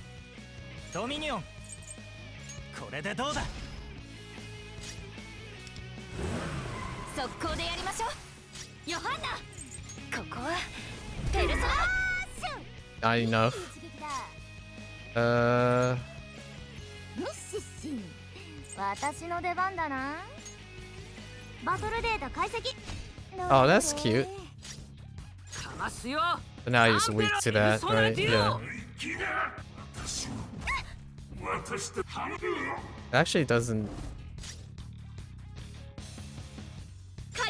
ドミニオンこれでどうだ速攻でやりましょうヨハンナここはペルソナ Not enough. 一撃だ Uh, ムッシッシン私の出番だな。バトルデータ解析。 Oh, that's cute. かますよ。 But now he's weak to that, right? Yeah. 息が私の私たち It actually doesn't.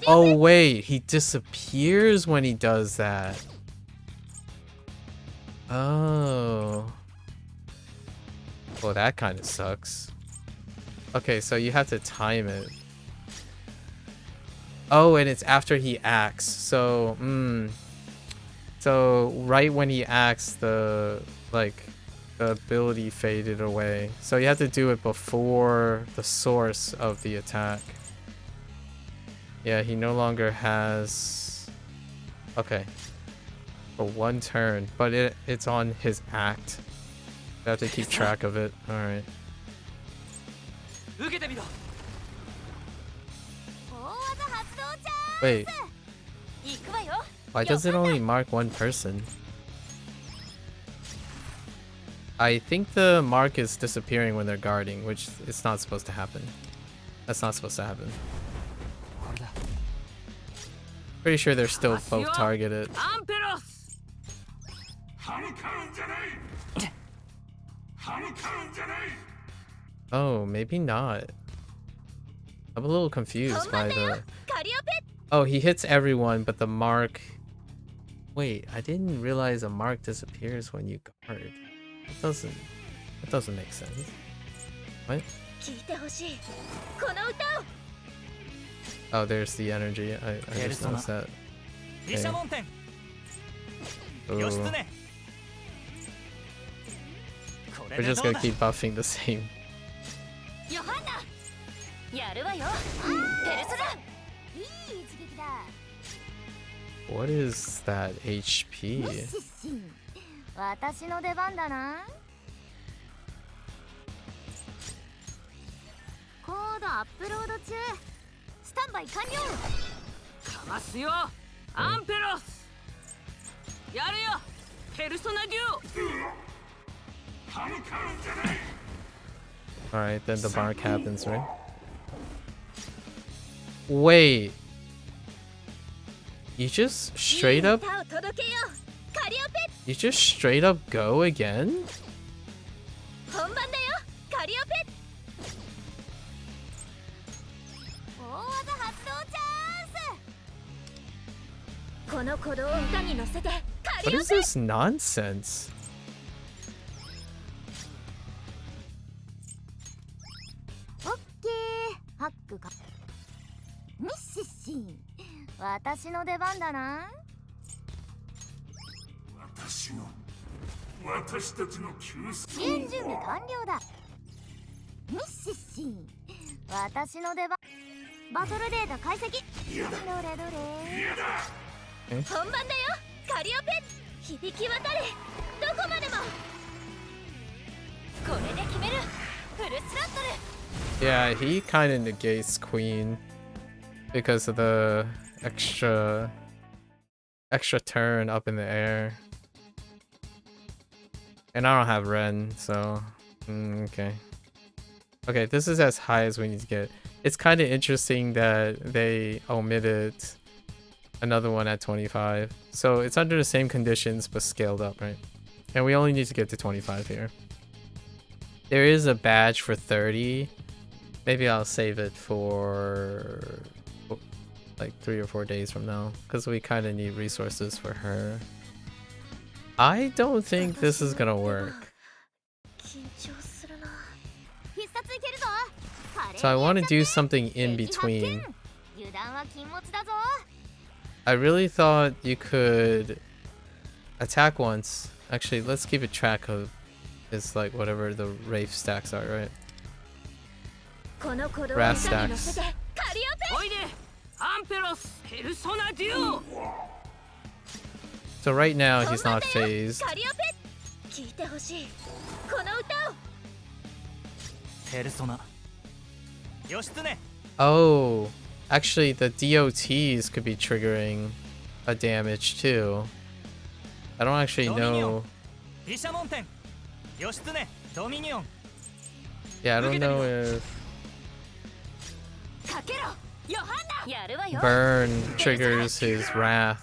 Oh wait, he disappears when he does that. Oh. Well, that kind of sucks. Okay, so you have to time it. Oh, and it's after he acts. So, so right when he acts, the ability faded away. So you have to do it before the source of the attack. Yeah, he no longer has... Okay. For one turn, but it's on his act. You have to keep track of it. Alright. Wait. Why does it only mark one person? I think the mark is disappearing when they're guarding, which it's not supposed to happen. That's not supposed to happen. Pretty sure they're still both targeted. Oh, maybe not. I'm a little confused by the... Oh, he hits everyone, but the mark... Wait, I didn't realize a mark disappears when you guard. It doesn't make sense. What? Oh, there's the energy. I just noticed that. Okay. Ooh. We're just gonna keep buffing the same. What is that HP? 私の出番だな。コードアップロード中。スタンバイ完了。かますよ。アンペロス。やるよ。ペルソナデュオ。Alright, then the mark happens, right? Wait. You just straight up... You just straight up go again? What is this nonsense? Okay, ハックか。ミッシッシン。私の出番だな。私たちの救済。支援準備完了だ。ミッシッシン。私の出番。バトルデータ解析。どれどれ。本番だよ。カリオペ。響き渡れ。どこまでも。これで決める。フルスラットル。Yeah, he kind of negates Queen because of the extra turn up in the air. And I don't have Ren, so okay. Okay, this is as high as we need to get. It's kind of interesting that they omitted another one at 25. So it's under the same conditions but scaled up, right? And we only need to get to 25 here. There is a badge for 30. Maybe I'll save it for like 3 or 4 days from now because we kind of need resources for her. I don't think this is gonna work. So I want to do something in between. I really thought you could attack once. Actually, let's keep a track of it's like whatever the Wraith stacks are, right? Wrath stacks. So right now he's not phased. Oh, actually the DOTs could be triggering a damage too. I don't actually know. Yeah, I don't know if かけろヨハンナやるわよ Burn triggers his wrath.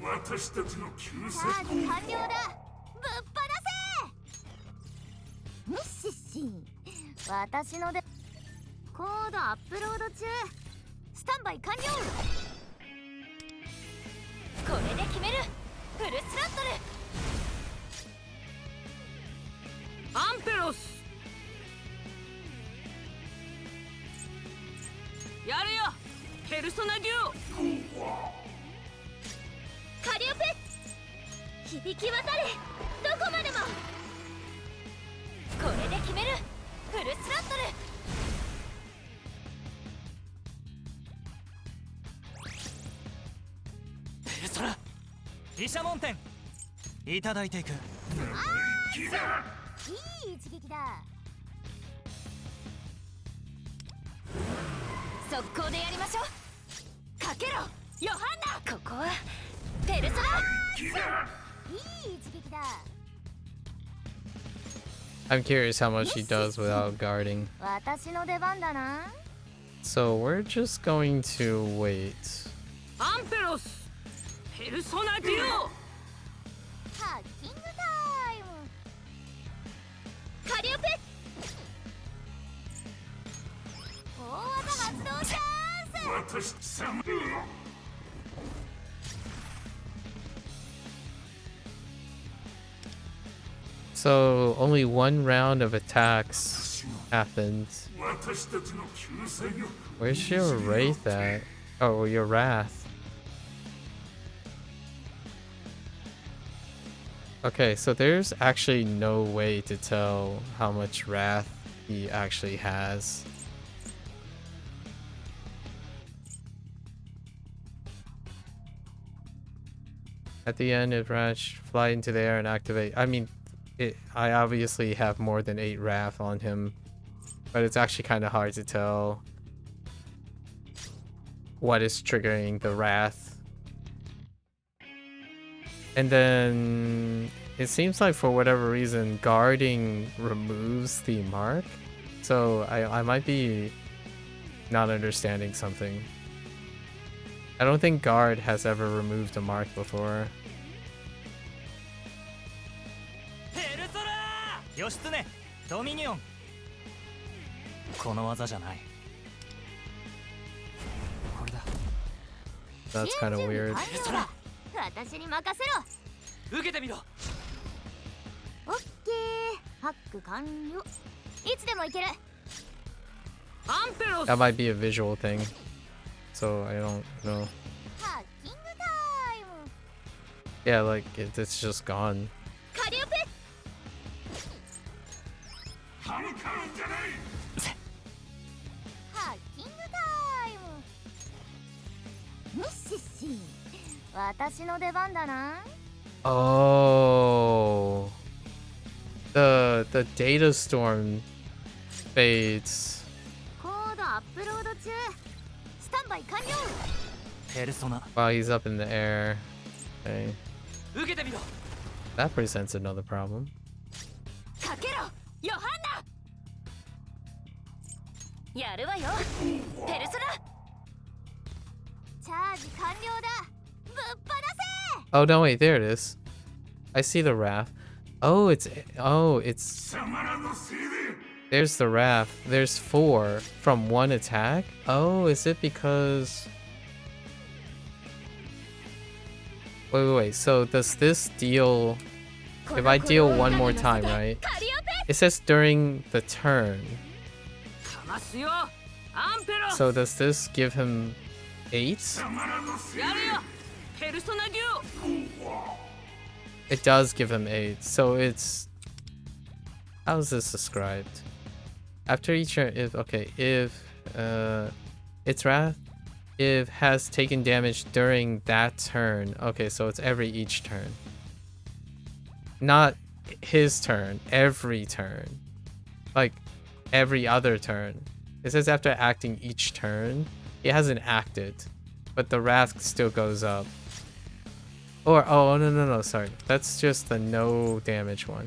私たちの救チ済ャージ完了だぶっ放せムッシッシン私のでコードアップロード中スタンバイ完了これで決めるフルスロットルアンペロスやるよペルソナデュオカリオペ響き渡れどこまでもこれで決めるフルスロットルペルソナ毘沙門天いただいていく。いい一撃だ速攻でやりましょうかけろヨハンナここはペルソナいい一撃だ I'm curious how much he does without guarding. 私の出番だな So we're just going to wait. アンペロスペルソナデュオハッキングタイムカリオペ大技発動チャンス私様 So only one round of attacks happened. 私たちの救済を Where's your wraith at? Oh, your wrath. Okay, so there's actually no way to tell how much wrath he actually has. At the end, if Rash fly into the air and activate. I mean, I obviously have more than 8 wrath on him, but it's actually kind of hard to tell what is triggering the wrath. And then it seems like for whatever reason guarding removes the mark, so I might be not understanding something. I don't think guard has ever removed a mark before. ペルソナ義経ドミニオンこの技じゃないこれだ That's kind of weird. 私に任せろ受けてみろオッケーハック完了いつでもいけるアンペロス That might be a visual thing, so I don't know. ハッキングタイム Yeah, like it's just gone. カリオペ歯向かうんじゃないハッキングタイムムッシッシン私の出番だな Oh, the data storm fades. コードアップロード中スタンバイ完了ペルソナ While he's up in the air. Okay. 受けてみろ That presents another problem. かけろヨハンナやるわよペルソナチャージ完了だぶっ放せ Oh no, wait, there it is. I see the wrath. Oh, it's 貴様らのせいで there's the wrath. There's 4 from one attack. Oh, is it because wait. So does this deal if I deal one more time, right? カリオペ It says during the turn. かますよアンペロス So does this give him 8? 貴様らのせいでやるよペルソナデュオ It does give him 8. So it's how is this described? After each turn, if its wrath if has taken damage during that turn. Okay, so it's each turn. Not his turn, every turn. Like every other turn. It says after acting each turn. He hasn't acted, but the wrath still goes up. Or oh no, sorry. That's just the no damage one.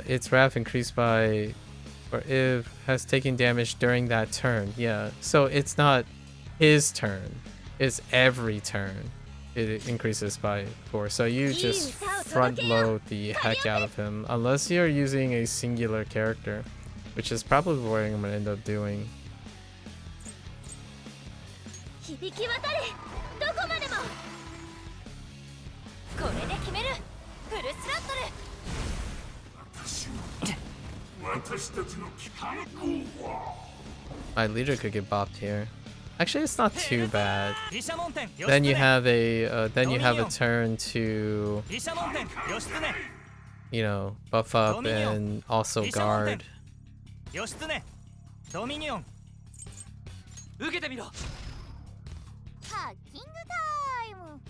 Its wrath increased by, or if has taken damage during that turn. Yeah, so it's not his turn, it's every turn it increases by 4. So you just front load the heck out of him, unless you're using a singular character, which is probably what I'm gonna end up doing. 響き渡れどこまでもこれで決めるフルスロットル My leader could get bopped here. Actually, it's not too bad. Then you have a turn to, you know, buff up and also guard. 受けてみろ。ハッキングタイム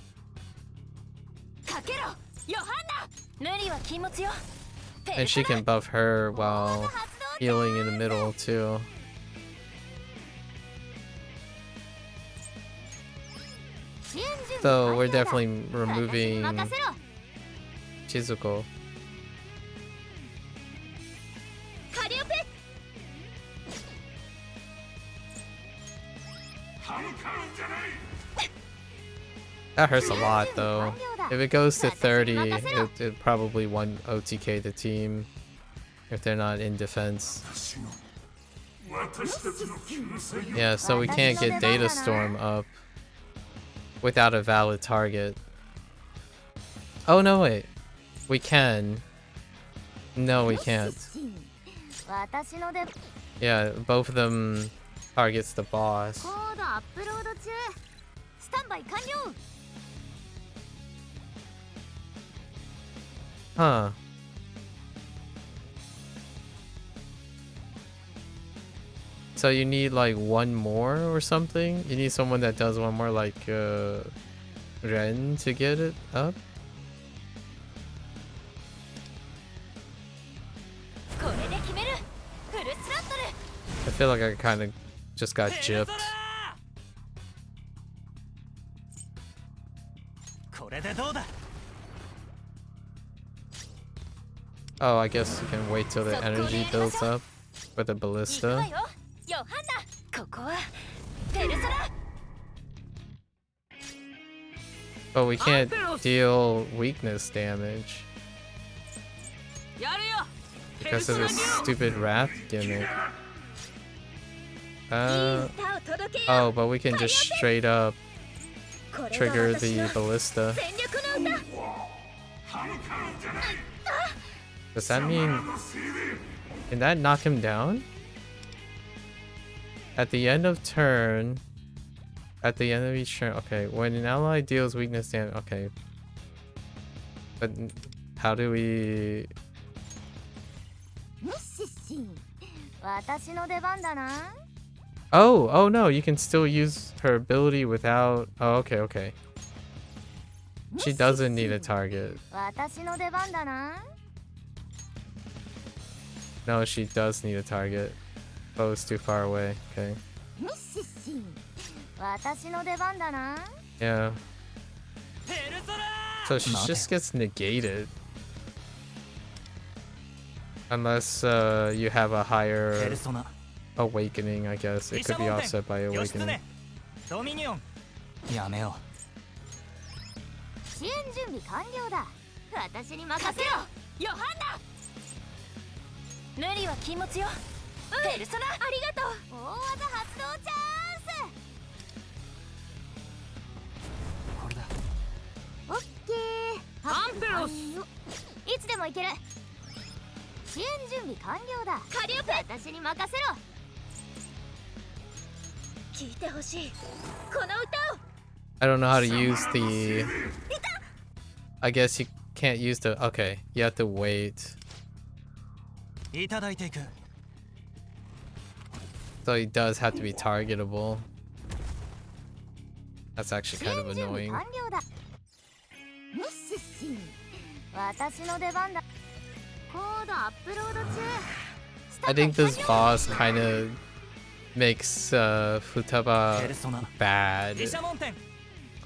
かけろヨハンナ無理は禁物よ And she can buff her while healing in the middle too. So we're definitely removing Chizuko. That hurts a lot though. If it goes to 30, it probably won OTK the team if they're not in defense. Yeah, so we can't get Data Storm up without a valid target. Oh no, wait. We can. No, we can't. Yeah, both of them targets the boss. Huh. So you need like one more or something? You need someone that does one more, like Ren, to get it up? I feel like I kind of just got gypped. Oh, I guess you can wait till the energy builds up with the ballista. But we can't deal weakness damage because of this stupid wrath gimmick. Oh, but we can just straight up trigger the ballista. Does that mean... Can that knock him down? At the end of turn... At the end of each turn... Okay, when an ally deals weakness damage... Okay. But how do we... Oh no, you can still use her ability without... Oh, okay. She doesn't need a target. No, she does need a target. Oh, it's too far away. Okay. Yeah. So she just gets negated. Unless you have a higher awakening, I guess. It could be offset by awakening. I don't know how to use the... I guess you can't use the... Okay, you have to wait. So he does have to be targetable. That's actually kind of annoying. I think this boss kind of makes Futaba bad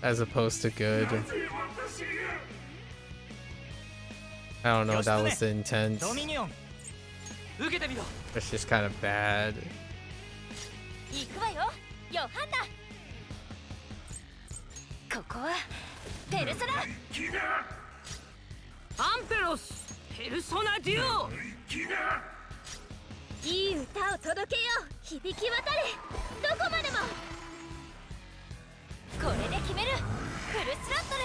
as opposed to good. I don't know if that was the intent. ドミニオン受けてみろ It's just kind of bad. 行くわよヨハンナ。ここはペルソナ。アンペロスペルソナデュオ。いい歌を届けよう響き渡れどこまでも。これで決めるフルスロットル。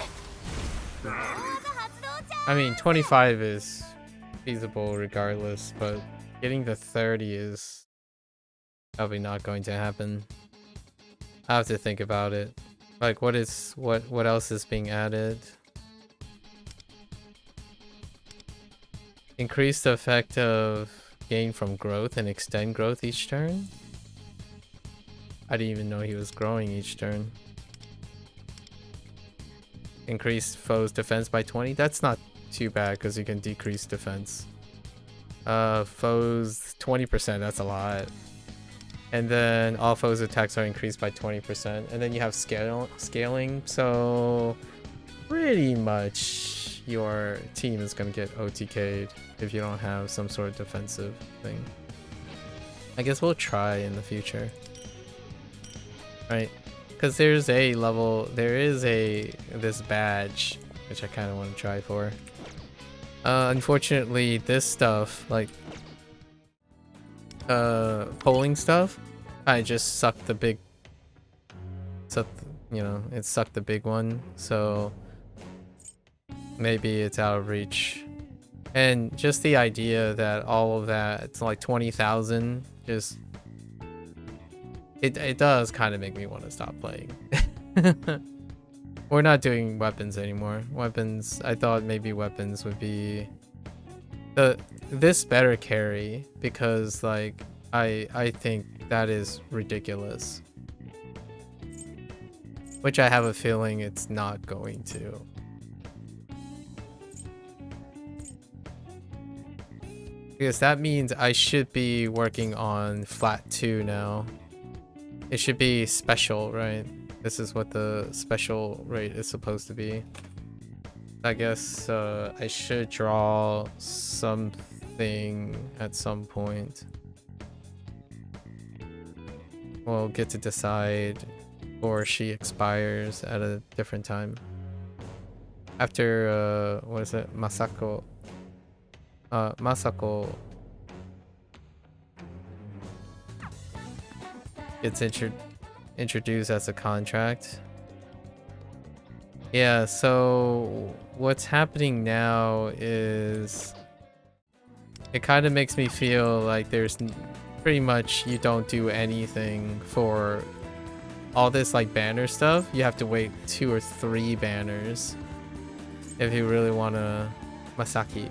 大技発動チャ I mean, 25 is feasible regardless, but getting the 30 is probably not going to happen. I have to think about it. Like, what else is being added? Increase the effect of gain from growth and extend growth each turn? I didn't even know he was growing each turn. Increase foes defense by 20? That's not too bad because you can decrease defense. Foes 20%, that's a lot. And then all foes attacks are increased by 20%. And then you have scaling, so pretty much your team is gonna get OTK'd if you don't have some sort of defensive thing. I guess we'll try in the future. Right? Because there's a level, this badge, which I kind of want to try for. Unfortunately, this stuff, like, polling stuff, I just sucked the big, it sucked the big one, so maybe it's out of reach. And just the idea that all of that, it's like 20,000, just... It does kind of make me want to stop playing. We're not doing weapons anymore. Weapons, I thought maybe weapons would be... This better carry, because like, I think that is ridiculous. Which I have a feeling it's not going to. Because that means I should be working on flat 2 now. It should be special, right? This is what the special rate is supposed to be. I guess I should draw something at some point. We'll get to decide, or she expires at a different time. After, what is it? Masako. Masako gets introduced as a contract. Yeah, so what's happening now is it kind of makes me feel like there's pretty much you don't do anything for all this like banner stuff. You have to wait 2 or 3 banners if you really want to Masaki.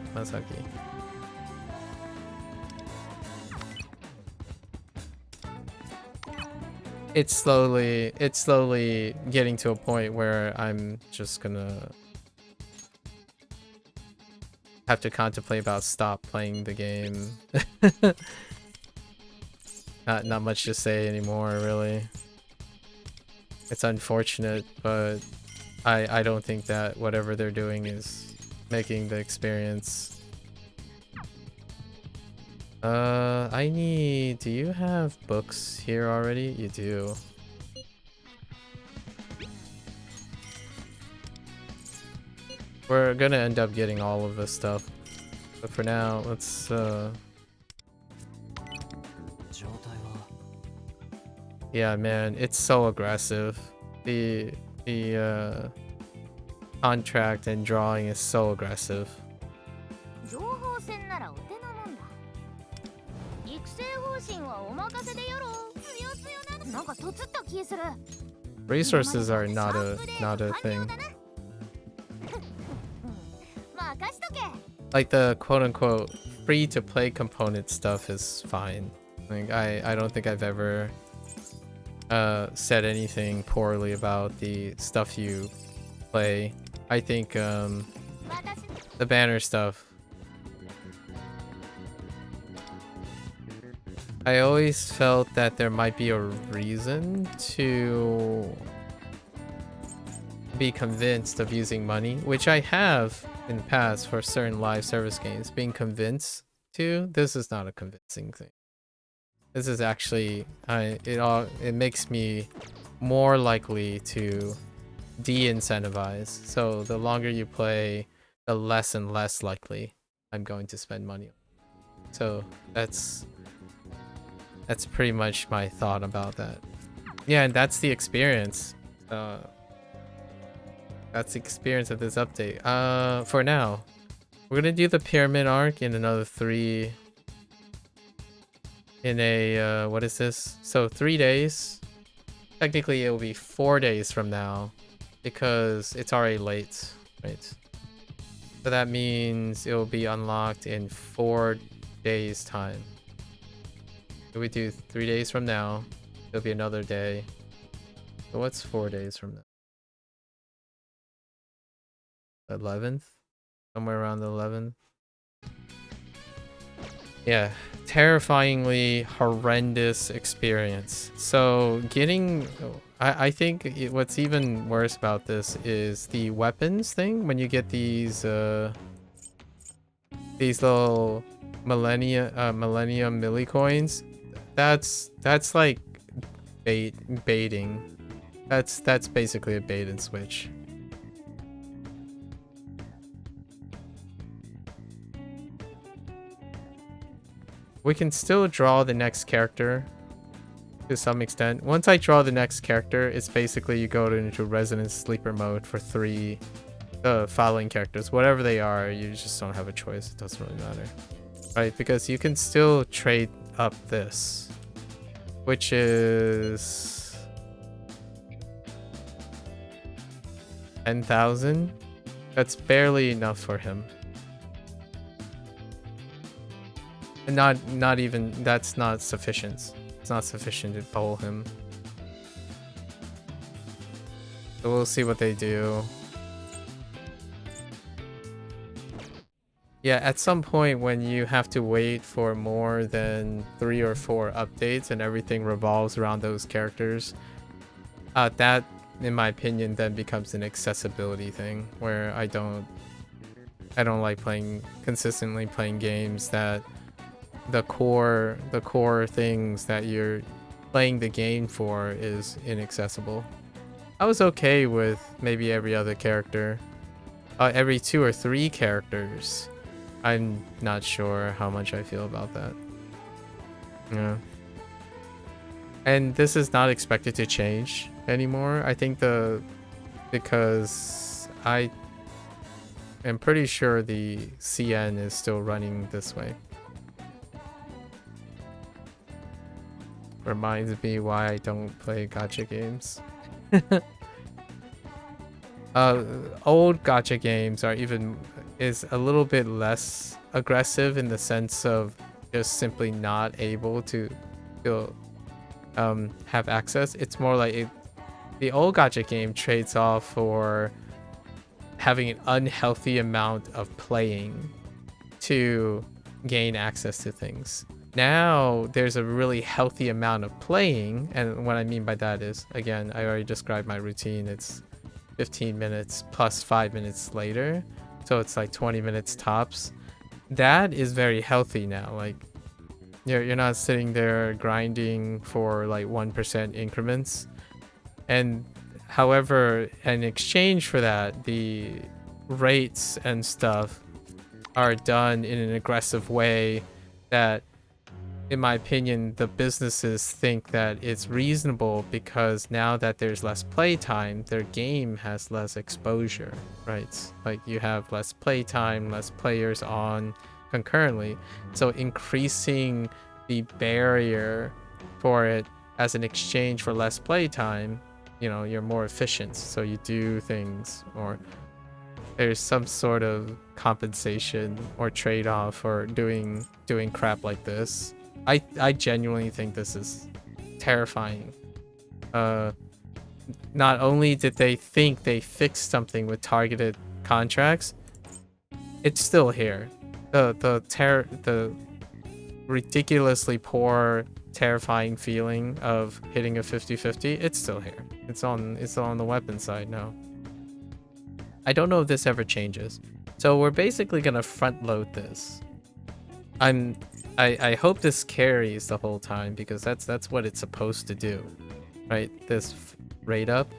It's slowly getting to a point where I'm just gonna have to contemplate about stop playing the game. Not much to say anymore, really. It's unfortunate, but I don't think that whatever they're doing is making the experience. Do you have books here already? You do. We're gonna end up getting all of this stuff. But for now, let's yeah, man, it's so aggressive. The contract and drawing is so aggressive. Resources are not a thing. Like the quote-unquote free-to-play component stuff is fine. Like I don't think I've ever said anything poorly about the stuff you play. I think the banner stuff, I always felt that there might be a reason to be convinced of using money, which I have in the past for certain live service games, being convinced to, this is not a convincing thing. This is actually, it makes me more likely to de-incentivize. So the longer you play, the less and less likely I'm going to spend money. So that's pretty much my thought about that. Yeah, and that's the experience. That's the experience of this update. For now, we're gonna do the pyramid arc in another 3. In a what is this? So 3 days. Technically, it will be 4 days from now, because it's already late, right? So that means it will be unlocked in 4 days' time. If we do 3 days from now, it'll be another day. So what's 4 days from now? 11th? Somewhere around the 11th. Yeah, terrifyingly horrendous experience. So getting... I think what's even worse about this is the weapons thing. When you get these little millennium millicoins, that's like baiting. That's basically a bait and switch. We can still draw the next character to some extent. Once I draw the next character, it's basically you go into resident sleeper mode for 3 following characters. Whatever they are, you just don't have a choice. It doesn't really matter. Right? Because you can still trade up this, which is 10,000. That's barely enough for him. And not even, that's not sufficient. It's not sufficient to bowl him. So we'll see what they do. Yeah, at some point when you have to wait for more than 3 or 4 updates and everything revolves around those characters, that, in my opinion, then becomes an accessibility thing where I don't like consistently playing games that the core things that you're playing the game for is inaccessible. I was okay with maybe every other character, every 2 or 3 characters. I'm not sure how much I feel about that. Yeah. And this is not expected to change anymore. I think because I am pretty sure the CN is still running this way. Reminds me why I don't play gacha games. Old gacha games is a little bit less aggressive in the sense of just simply not able to have access. It's more like the old gacha game trades off for having an unhealthy amount of playing to gain access to things. Now there's a really healthy amount of playing, and what I mean by that is, again, I already described my routine. It's 15 minutes plus 5 minutes later, so it's like 20 minutes tops. That is very healthy now. Like you're not sitting there grinding for like 1% increments. And however, in exchange for that, the rates and stuff are done in an aggressive way that, in my opinion, the businesses think that it's reasonable because now that there's less playtime, their game has less exposure, right? Like you have less playtime, less players on concurrently. So increasing the barrier for it as an exchange for less playtime, you know, you're more efficient. So you do things, or there's some sort of compensation or trade-off for doing crap like this. I genuinely think this is terrifying. Not only did they think they fixed something with targeted contracts, it's still here. The ridiculously poor, terrifying feeling of hitting a 50-50, it's still here. It's on the weapon side now. I don't know if this ever changes. So we're basically gonna front load this. I hope this carries the whole time because that's what it's supposed to do, right? This rate up.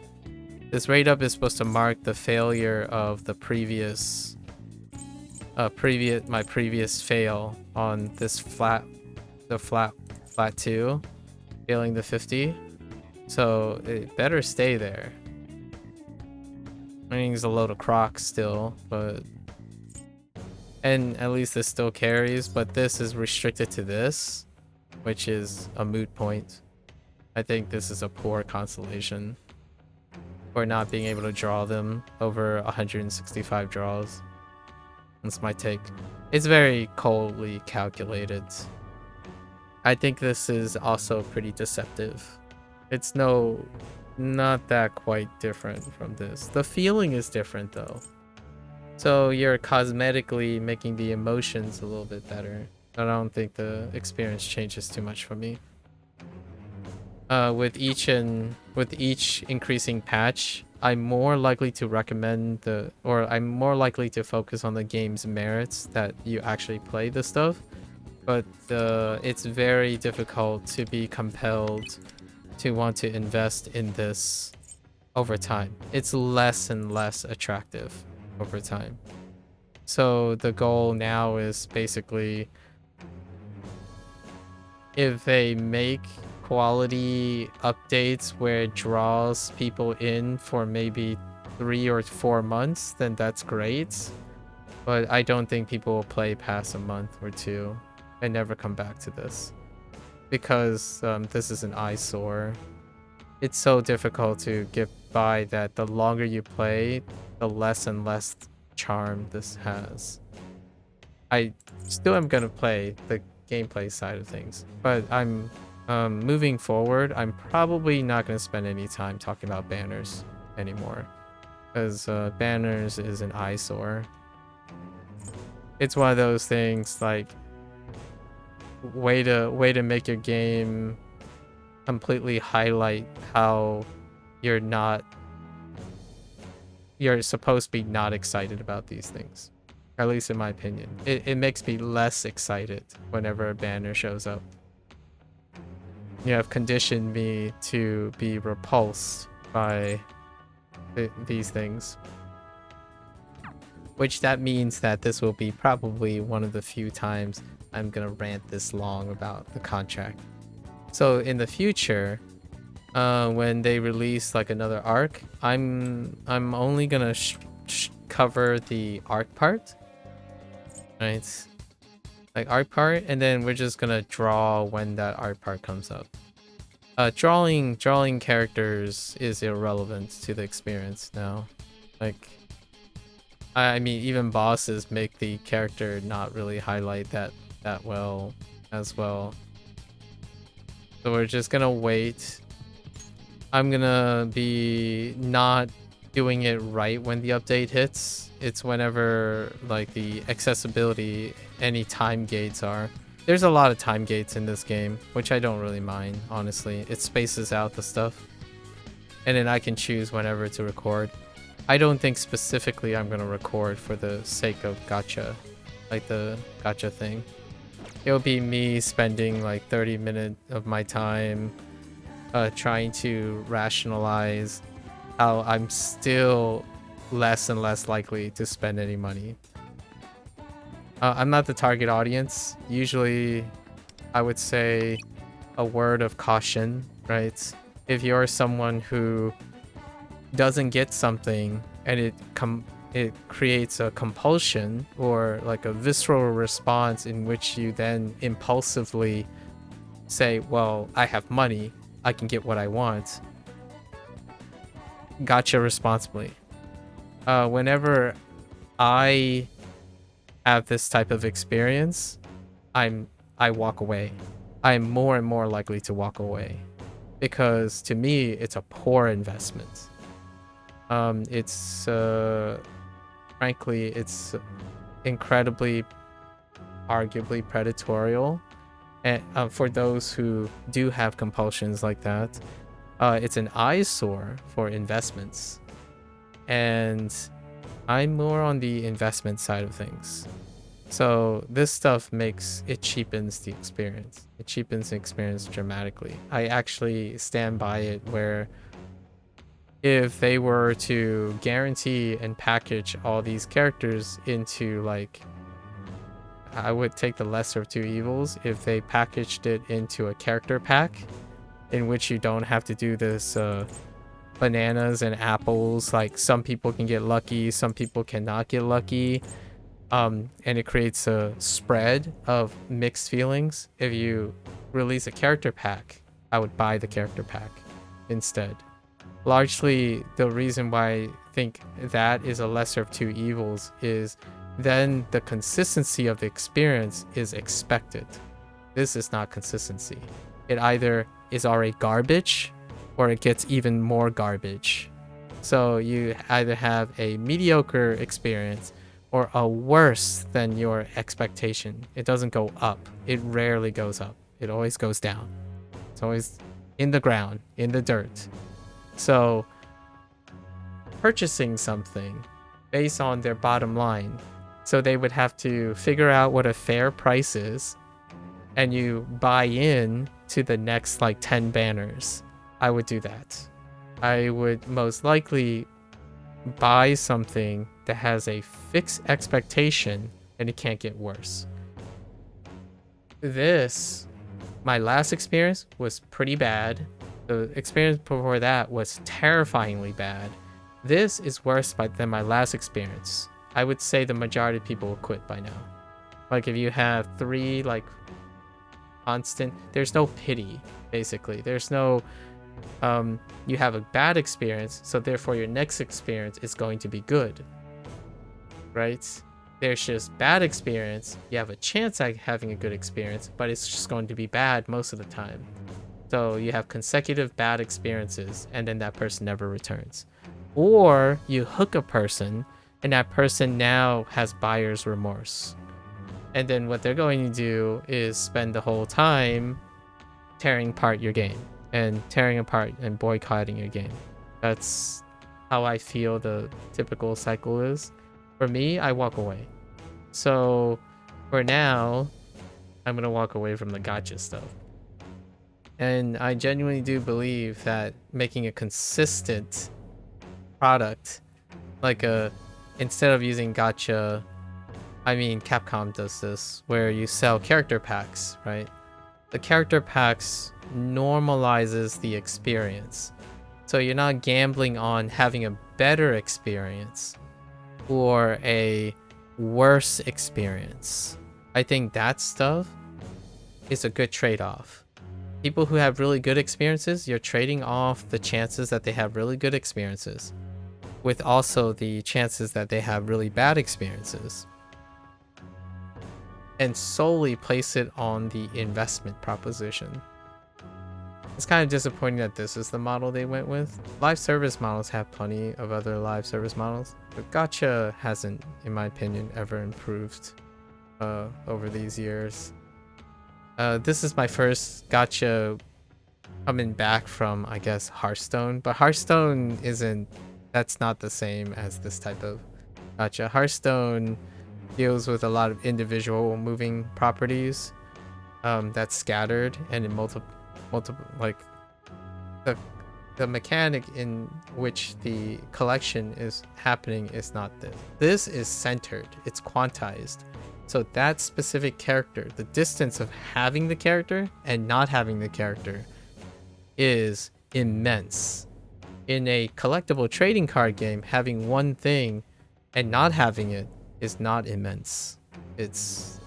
This rate up is supposed to mark the failure of the previous my previous fail on this flat 2, failing the 50. So it better stay there. I mean, it's a load of crocs still, but and at least this still carries, but this is restricted to this, which is a moot point. I think this is a poor consolation for not being able to draw them over 165 draws. That's my take. It's very coldly calculated. I think this is also pretty deceptive. It's not that quite different from this. The feeling is different though. So you're cosmetically making the emotions a little bit better. I don't think the experience changes too much for me. With each increasing patch, I'm more likely to recommend I'm more likely to focus on the game's merits that you actually play the stuff. But it's very difficult to be compelled to want to invest in this over time. It's less and less attractive over time. So the goal now is basically, if they make quality updates where it draws people in for maybe 3 or 4 months, then that's great. But I don't think people will play past a month or 2 and never come back to this. Because this is an eyesore. It's so difficult to get by that the longer you play, the less and less charm this has. I still am gonna play the gameplay side of things, but I'm moving forward, I'm probably not gonna spend any time talking about banners anymore, because banners is an eyesore. It's one of those things like way to make your game completely highlight how you're supposed to be not excited about these things. At least in my opinion. It makes me less excited whenever a banner shows up. You have conditioned me to be repulsed by these things. Which that means that this will be probably one of the few times I'm gonna rant this long about the contract. So in the future, when they release like another arc, I'm only gonna cover the arc part, right? Like arc part, and then we're just gonna draw when that arc part comes up. Drawing characters is irrelevant to the experience now. Like, I mean, even bosses make the character not really highlight that well as well. So we're just gonna wait. I'm gonna be not doing it right when the update hits. It's whenever like the accessibility, any time gates are. There's a lot of time gates in this game, which I don't really mind, honestly. It spaces out the stuff. And then I can choose whenever to record. I don't think specifically I'm gonna record for the sake of gacha, like the gacha thing. It'll be me spending like 30 minutes of my time trying to rationalize how I'm still less and less likely to spend any money. I'm not the target audience. Usually, I would say a word of caution, right? If you're someone who doesn't get something and it creates a compulsion or like a visceral response in which you then impulsively say, well, I have money, I can get what I want. Gotcha responsibly. Whenever I have this type of experience, I walk away. I'm more and more likely to walk away because to me, it's a poor investment. It's frankly, it's incredibly, arguably predatorial. And for those who do have compulsions like that, it's an eyesore for investments. And I'm more on the investment side of things. So this stuff cheapens the experience. It cheapens the experience dramatically. I actually stand by it where if they were to guarantee and package all these characters into like, I would take the lesser of two evils if they packaged it into a character pack in which you don't have to do this bananas and apples. Like some people can get lucky, some people cannot get lucky. And it creates a spread of mixed feelings. If you release a character pack, I would buy the character pack instead. Largely, the reason why I think that is a lesser of two evils is then the consistency of the experience is expected. This is not consistency. It either is already garbage or it gets even more garbage. So you either have a mediocre experience or a worse than your expectation. It doesn't go up. It rarely goes up. It always goes down. It's always in the ground, in the dirt. So purchasing something based on their bottom line, so they would have to figure out what a fair price is, and you buy in to the next like 10 banners. I would do that. I would most likely buy something that has a fixed expectation and it can't get worse. My last experience was pretty bad. The experience before that was terrifyingly bad. This is worse than my last experience. I would say the majority of people will quit by now. Like if you have 3 like constant, there's no pity basically. There's no you have a bad experience, so therefore your next experience is going to be good, right? There's just bad experience, you have a chance at having a good experience, but it's just going to be bad most of the time. So you have consecutive bad experiences and then that person never returns. Or you hook a person and that person now has buyer's remorse, and then what they're going to do is spend the whole time tearing apart your game and tearing apart and boycotting your game. That's how I feel the typical cycle is. For me, I walk away. So for now, I'm gonna walk away from the gacha stuff. And I genuinely do believe that making a consistent product, like instead of using gacha, I mean Capcom does this, where you sell character packs, right? The character packs normalizes the experience. So you're not gambling on having a better experience or a worse experience. I think that stuff is a good trade-off. People who have really good experiences, you're trading off the chances that they have really good experiences with also the chances that they have really bad experiences, and solely place it on the investment proposition. It's kind of disappointing that this is the model they went with. Live service models have plenty of other live service models, but gacha hasn't, in my opinion, ever improved over these years. This is my first gacha coming back from, I guess, Hearthstone, but Hearthstone that's not the same as this type of gacha. Hearthstone deals with a lot of individual moving properties that's scattered and in multiple like the mechanic in which the collection is happening is not this. This is centered, it's quantized. So that specific character, the distance of having the character and not having the character is immense. In a collectible trading card game, having one thing and not having it is not immense. It's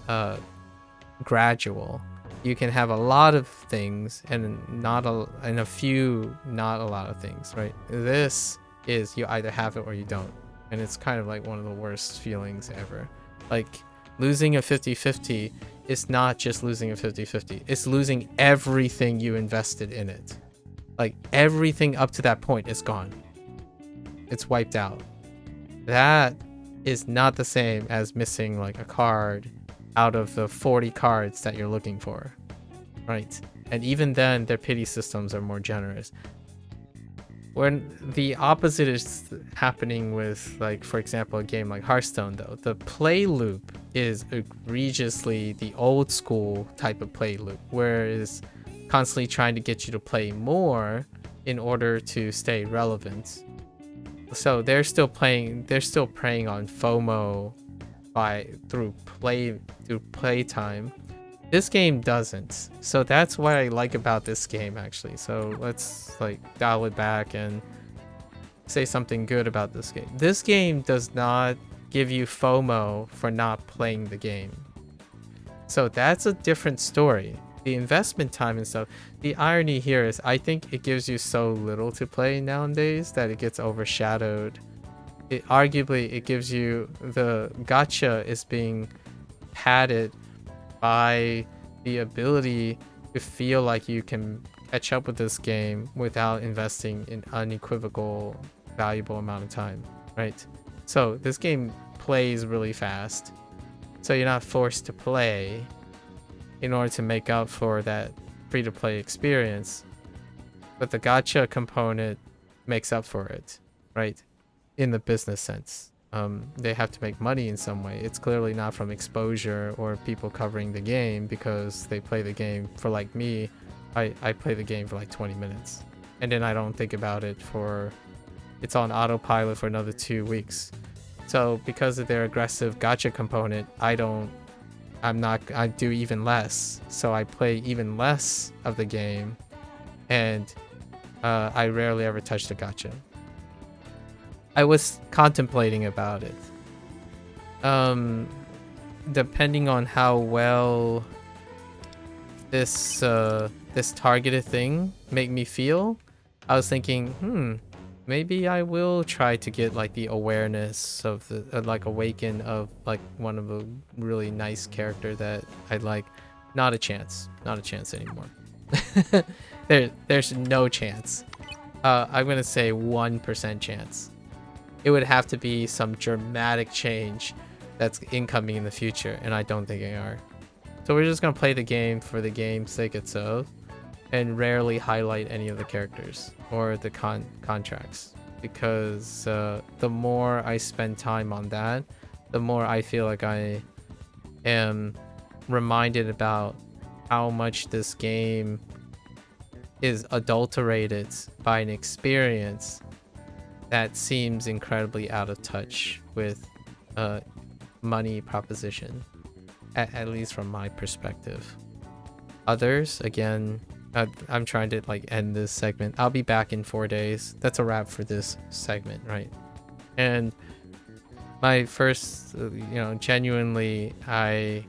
gradual. You can have a lot of things and a few not a lot of things, right? This is you either have it or you don't, and it's kind of like one of the worst feelings ever. Like losing a 50-50 is not just losing a 50-50, it's losing everything you invested in it. Like everything up to that point is gone. It's wiped out. That is not the same as missing like a card out of the 40 cards that you're looking for, right? And even then, their pity systems are more generous. when the opposite is happening with, like, for example, a game like Hearthstone, though. The play loop is egregiously the old school type of play loop, where it's constantly trying to get you to play more in order to stay relevant. So they're still preying on FOMO through playtime. This game doesn't. So that's what I like about this game, actually. So let's like dial it back and say something good about this game. This game does not give you FOMO for not playing the game. So that's a different story. The investment time and stuff. The irony here is I think it gives you so little to play nowadays that it gets overshadowed. Arguably, it gives you, the gacha is being padded by the ability to feel like you can catch up with this game without investing an unequivocal, valuable amount of time, right? So this game plays really fast, so you're not forced to play in order to make up for that free-to-play experience, but the gacha component makes up for it, right? In the business sense. They have to make money in some way. It's clearly not from exposure or people covering the game, because they play the game for, like me, I play the game for like 20 minutes and then I don't think about it it's on autopilot for another 2 weeks. So because of their aggressive gacha component, I do even less. So I play even less of the game, and I rarely ever touch the gacha. I was contemplating about it. Depending on how well this targeted thing make me feel, I was thinking, maybe I will try to get like the awareness of the like awaken of like one of a really nice character that I like. Not a chance anymore. There's no chance. I'm gonna say 1% chance. It would have to be some dramatic change that's incoming in the future, and I don't think they are. So we're just gonna play the game for the game's sake itself, and rarely highlight any of the characters or the contracts, because the more I spend time on that, the more I feel like I am reminded about how much this game is adulterated by an experience that seems incredibly out of touch with money proposition, at least from my perspective. Others, again, I'm trying to like end this segment. I'll be back in 4 days. That's a wrap for this segment, right? And my first, genuinely, I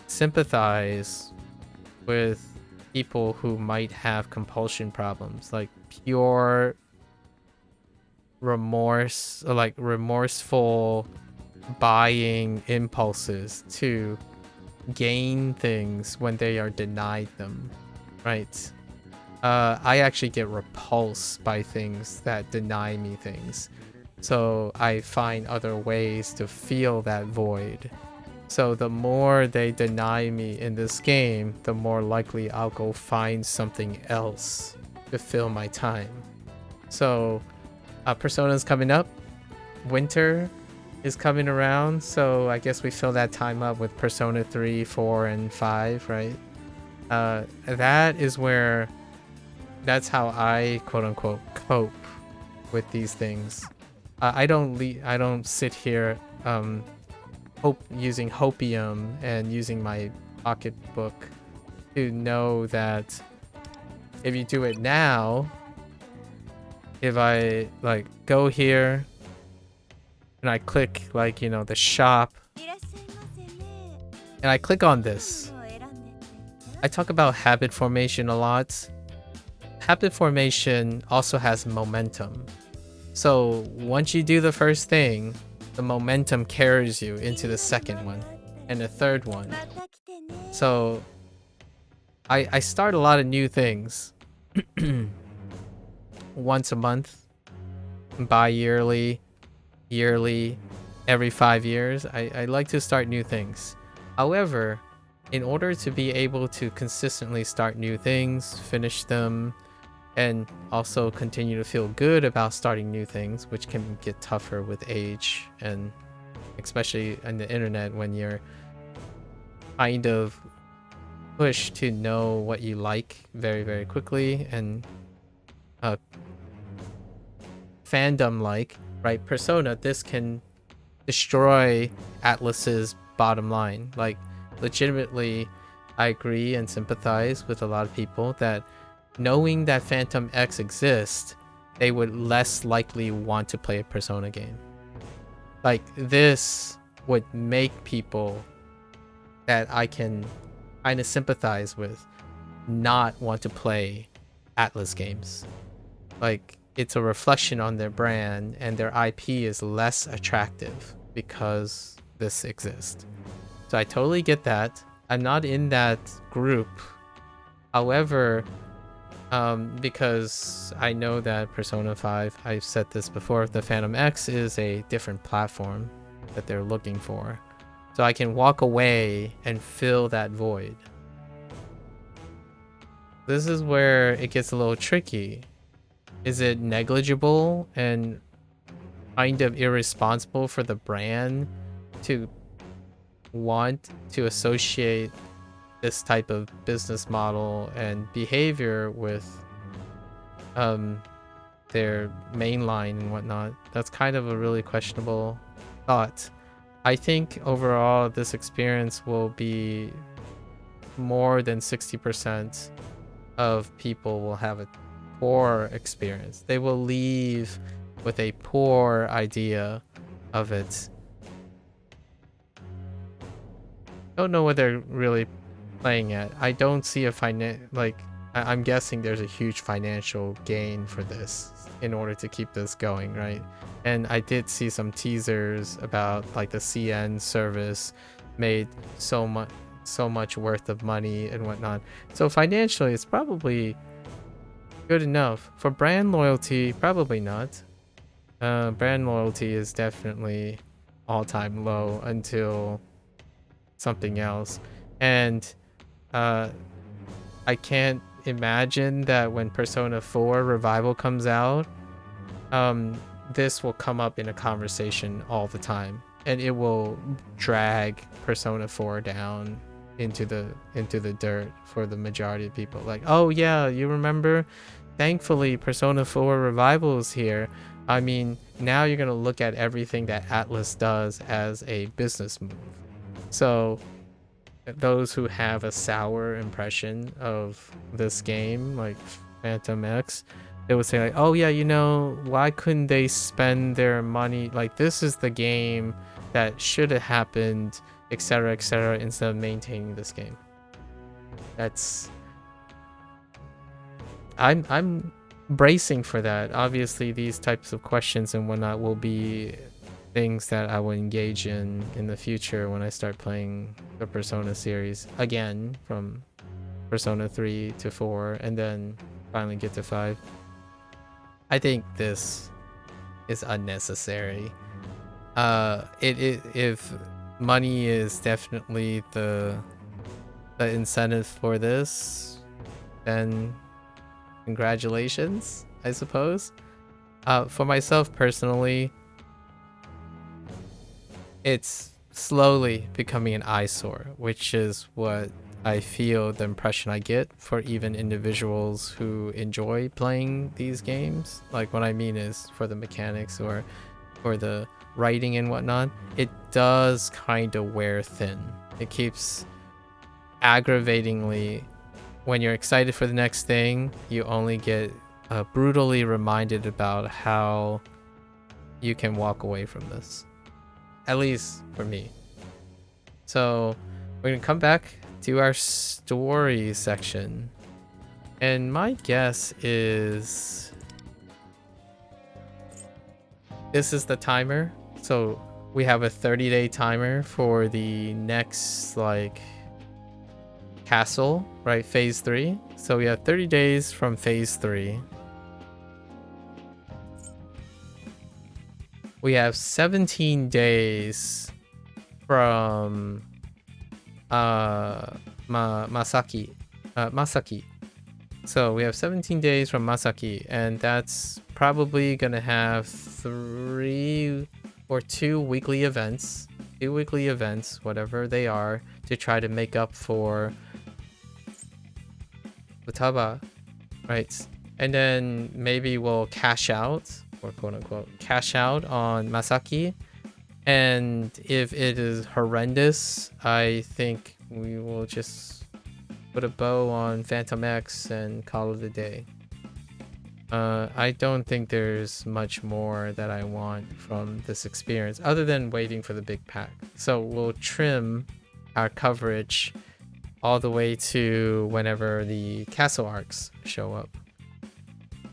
sympathize with people who might have compulsion problems, like pure remorse, or like remorseful buying impulses to gain things when they are denied them, right? I actually get repulsed by things that deny me things, so I find other ways to feel that void. So the more they deny me in this game, the more likely I'll go find something else to fill my time. So Persona's coming up, winter is coming around, so I guess we fill that time up with Persona 3, 4, and 5, right? That's how I quote-unquote cope with these things. I don't sit here using hopium and using my pocketbook to know that if you do it now, if I like go here and I click like, the shop, and I click on this, I talk about habit formation a lot. Habit formation also has momentum. So once you do the first thing, the momentum carries you into the second one and the third one. So I start a lot of new things once a month, bi-yearly, yearly, every 5 years. I like to start new things. However, in order to be able to consistently start new things, finish them, and also continue to feel good about starting new things, which can get tougher with age, and especially on the internet when you're kind of pushed to know what you like very, very quickly, and fandom like, right? Persona, this can destroy Atlus's bottom line. Like, legitimately, I agree and sympathize with a lot of people that knowing that Phantom X exists, they would less likely want to play a Persona game. Like, this would make people that I can kind of sympathize with not want to play ATLUS games. Like, it's a reflection on their brand, and their IP is less attractive because this exists. So I totally get that. I'm not in that group. However, because I know that Persona 5, I've said this before, the Phantom X is a different platform that they're looking for. So I can walk away and fill that void. This is where it gets a little tricky. Is it negligible and kind of irresponsible for the brand to want to associate this type of business model and behavior with their mainline and whatnot? That's kind of a really questionable thought. I think overall this experience will be more than 60% of people will have a poor experience. They will leave with a poor idea of it. Don't know what they're really playing at. I don't see a I'm guessing there's a huge financial gain for this in order to keep this going, right? And I did see some teasers about like the CN service made so much worth of money and whatnot. So financially, it's probably good enough. For brand loyalty, probably not. Brand loyalty is definitely all-time low until something else. And I can't imagine that when Persona 4 Revival comes out, this will come up in a conversation all the time, and it will drag Persona 4 down into the dirt for the majority of people. Like, oh yeah, you remember? Thankfully, Persona 4 Revival is here. I mean, now you're gonna look at everything that ATLUS does as a business move. So those who have a sour impression of this game, like Phantom X, they would say like, oh yeah, you know, why couldn't they spend their money, like this is the game that should have happened, etc., etc., instead of maintaining this game. That's I'm bracing for that. Obviously these types of questions and whatnot will be things that I will engage in the future when I start playing the Persona series again, from Persona 3 to 4 and then finally get to 5. I think this is unnecessary. If money is definitely the incentive for this, then congratulations, I suppose. For myself personally, it's slowly becoming an eyesore, which is what I feel the impression I get for even individuals who enjoy playing these games. Like, what I mean is for the mechanics or for the writing and whatnot, it does kind of wear thin. It keeps aggravatingly, when you're excited for the next thing, you only get brutally reminded about how you can walk away from this. At least for me. So we're gonna come back to our story section, and my guess is this is the timer. So we have a 30-day timer for the next like castle, right? Phase 3. So we have 30 days from phase 3. We have 17 days from Masaki. So we have 17 days from Masaki, and that's probably gonna have 3 or 2 weekly events. 2 weekly events, whatever they are, to try to make up for Futaba, right? And then maybe we'll cash out, or quote unquote, cash out on Masaki. And if it is horrendous, I think we will just put a bow on Phantom X and call it a day. I don't think there's much more that I want from this experience other than waiting for the big pack. So we'll trim our coverage all the way to whenever the castle arcs show up.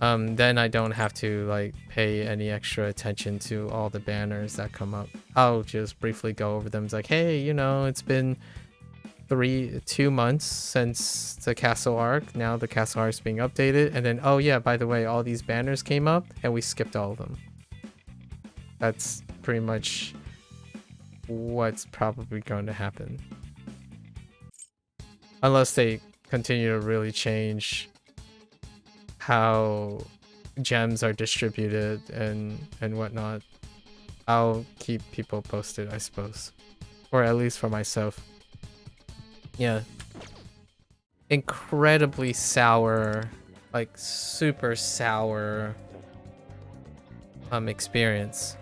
Then I don't have to like pay any extra attention to all the banners that come up. I'll just briefly go over them. It's like, hey, you know, it's been 2 months since the castle arc. Now the castle arc is being updated, and then oh yeah, by the way, all these banners came up and we skipped all of them. That's pretty much what's probably going to happen, unless they continue to really change how gems are distributed and whatnot. I'll keep people posted, I suppose, or at least for myself. Yeah, incredibly sour, like super sour experience.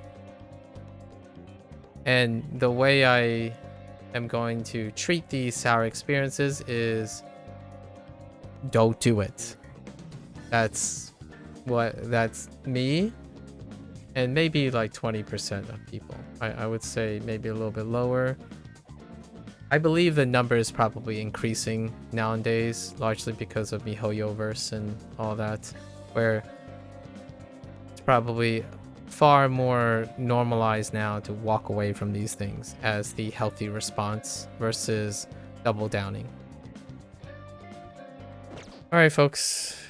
And the way I am going to treat these sour experiences is don't do it. That's me, and maybe like 20% of people. I would say maybe a little bit lower. I believe the number is probably increasing nowadays, largely because of MiHoYoverse and all that, where it's probably far more normalized now to walk away from these things as the healthy response versus double downing. Alright folks,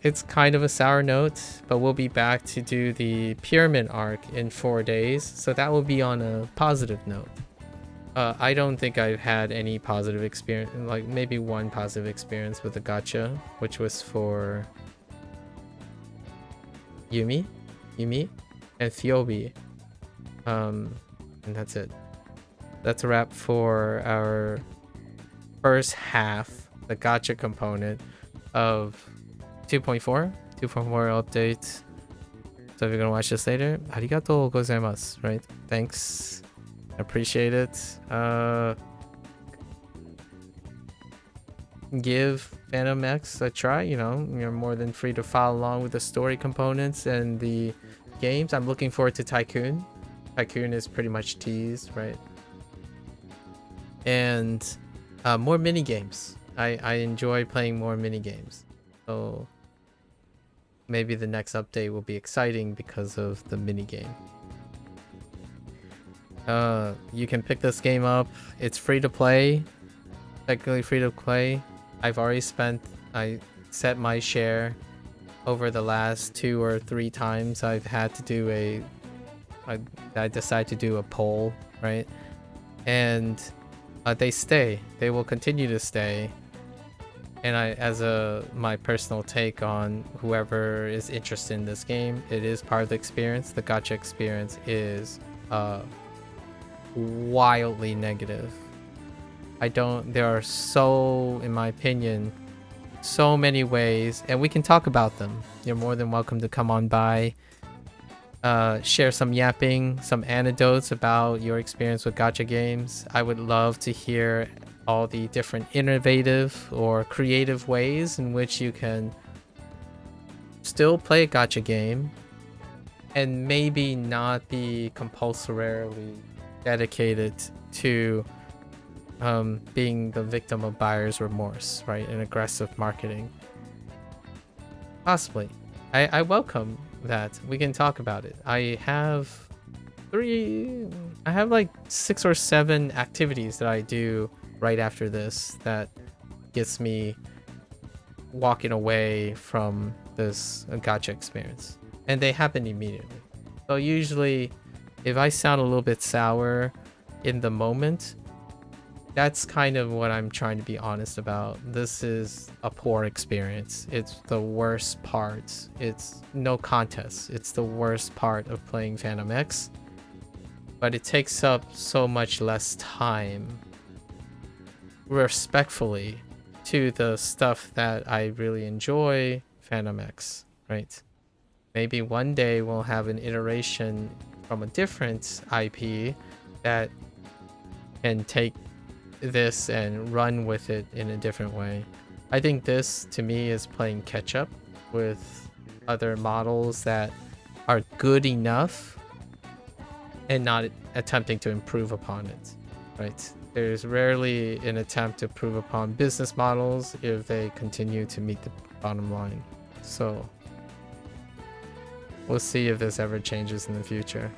it's kind of a sour note, but we'll be back to do the pyramid arc in 4 days, so that will be on a positive note. I don't think I've had any positive experience, like maybe one positive experience with the gacha, which was for Yumi, and Thiobi. And that's it. That's a wrap for our first half, the gacha component of 2.4 update. So if you're gonna watch this later, arigatou gozaimasu, right? Thanks. Appreciate it. Give Phantom X a try. You know, you're more than free to follow along with the story components and the games. I'm looking forward to Tycoon. Tycoon is pretty much teased, right? And more mini games. I enjoy playing more mini games. So maybe the next update will be exciting because of the mini game. You can pick this game up. It's free to play. Technically free to play. I've already I set my share over the last 2 or 3 times I've had to do I decide to do a poll, right? And they stay. They will continue to stay. And my personal take on whoever is interested in this game, it is part of the experience. The gacha experience is wildly negative. There are so, in my opinion, so many ways, and we can talk about them. You're more than welcome to come on by, share some yapping, some anecdotes about your experience with gacha games. I would love to hear all the different innovative or creative ways in which you can still play a gacha game and maybe not be compulsorily dedicated to being the victim of buyer's remorse, right? And aggressive marketing. Possibly. I welcome that. We can talk about it. I have like 6 or 7 activities that I do right after this that gets me walking away from this gacha experience. And they happen immediately. So usually, if I sound a little bit sour in the moment, That's kind of what I'm trying to be honest about. This is a poor experience. It's the worst part. It's no contest. It's the worst part of playing Phantom X. But it takes up so much less time, respectfully, to the stuff that I really enjoy, Phantom X, right? Maybe one day we'll have an iteration from a different IP that can take this and run with it in a different way. I think this, to me, is playing catch up with other models that are good enough and not attempting to improve upon it, right? There's rarely an attempt to improve upon business models if they continue to meet the bottom line. So we'll see if this ever changes in the future.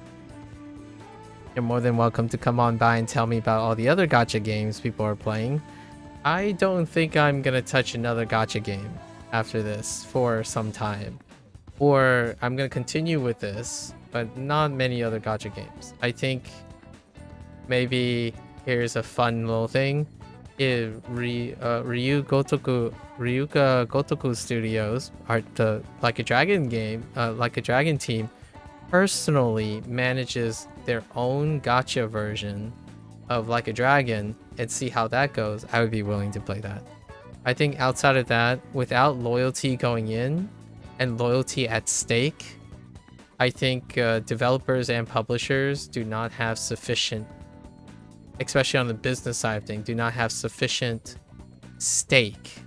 You're more than welcome to come on by and tell me about all the other gacha games people are playing. I don't think I'm gonna touch another gacha game after this for some time. Or I'm gonna continue with this, but not many other gacha games. I think maybe here's a fun little thing. If Ryuga Gotoku Studios, are the Like a Dragon game, Like a Dragon team, personally manages their own gacha version of Like a Dragon and see how that goes, I would be willing to play that. I think outside of that, without loyalty going in and loyalty at stake, I think developers and publishers do not have sufficient, especially on the business side of things, do not have sufficient stake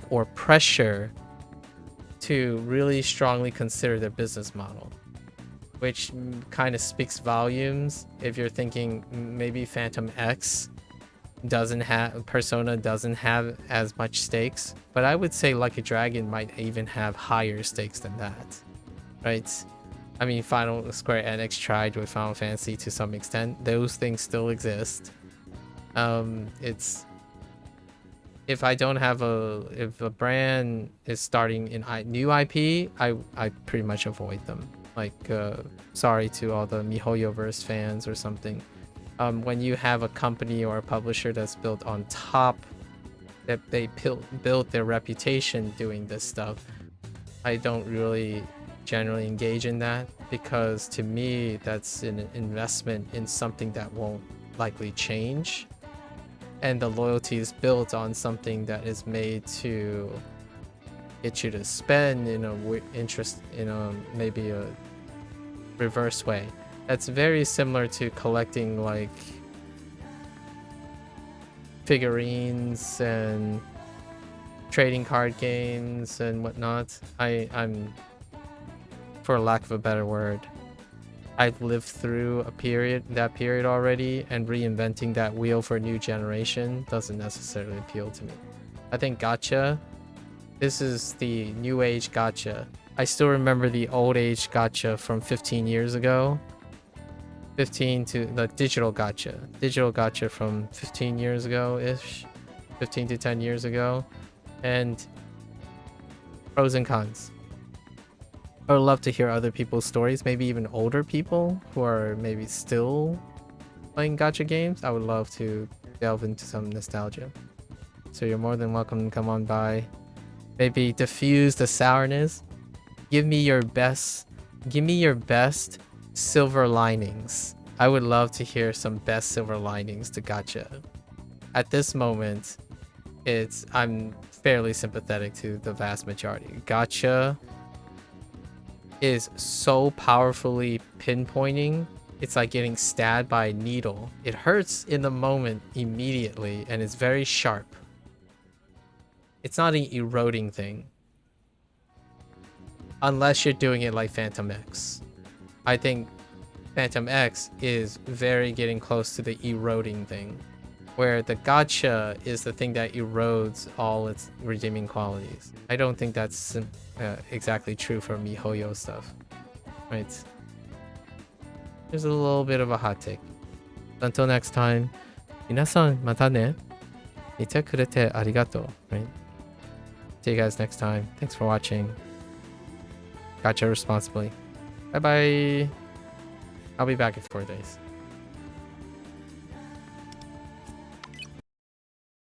or pressure to really strongly consider their business model, which kind of speaks volumes if you're thinking maybe Phantom X Persona doesn't have as much stakes, but I would say Like a Dragon might even have higher stakes than that, right? I mean, Square Enix tried with Final Fantasy to some extent. Those things still exist. It's if a brand is starting in new IP, I pretty much avoid them. Like, sorry to all the MiHoYoverse fans or something. When you have a company or a publisher that's built on top, that they built their reputation doing this stuff, I don't really generally engage in that, because to me that's an investment in something that won't likely change, and the loyalty is built on something that is made to get you to spend in maybe a reverse way. That's very similar to collecting like figurines and trading card games and whatnot. I'm, for lack of a better word, I've lived through that period already, and reinventing that wheel for a new generation doesn't necessarily appeal to me. I think gacha, this is the new age gacha. I still remember the old age gacha from 15 years ago. 15 to the digital gacha from 15 years ago-ish, 15 to 10 years ago, and pros and cons. I would love to hear other people's stories, maybe even older people who are maybe still playing gacha games. I would love to delve into some nostalgia. So you're more than welcome to come on by. Maybe diffuse the sourness. Give me your best silver linings. I would love to hear some best silver linings to gacha. At this moment, I'm fairly sympathetic to the vast majority. Gacha is so powerfully pinpointing. It's like getting stabbed by a needle. It hurts in the moment immediately, and it's very sharp. It's not an eroding thing. Unless you're doing it like Phantom X. I think Phantom X is very getting close to the eroding thing, where the gacha is the thing that erodes all its redeeming qualities. I don't think that's exactly true for MiHoYo stuff, right? There's a little bit of a hot take. Until next time, 皆さんまたね。見てくれてありがとう, right? See you guys next time. Thanks for watching. Gacha responsibly. Bye bye. I'll be back in 4 days.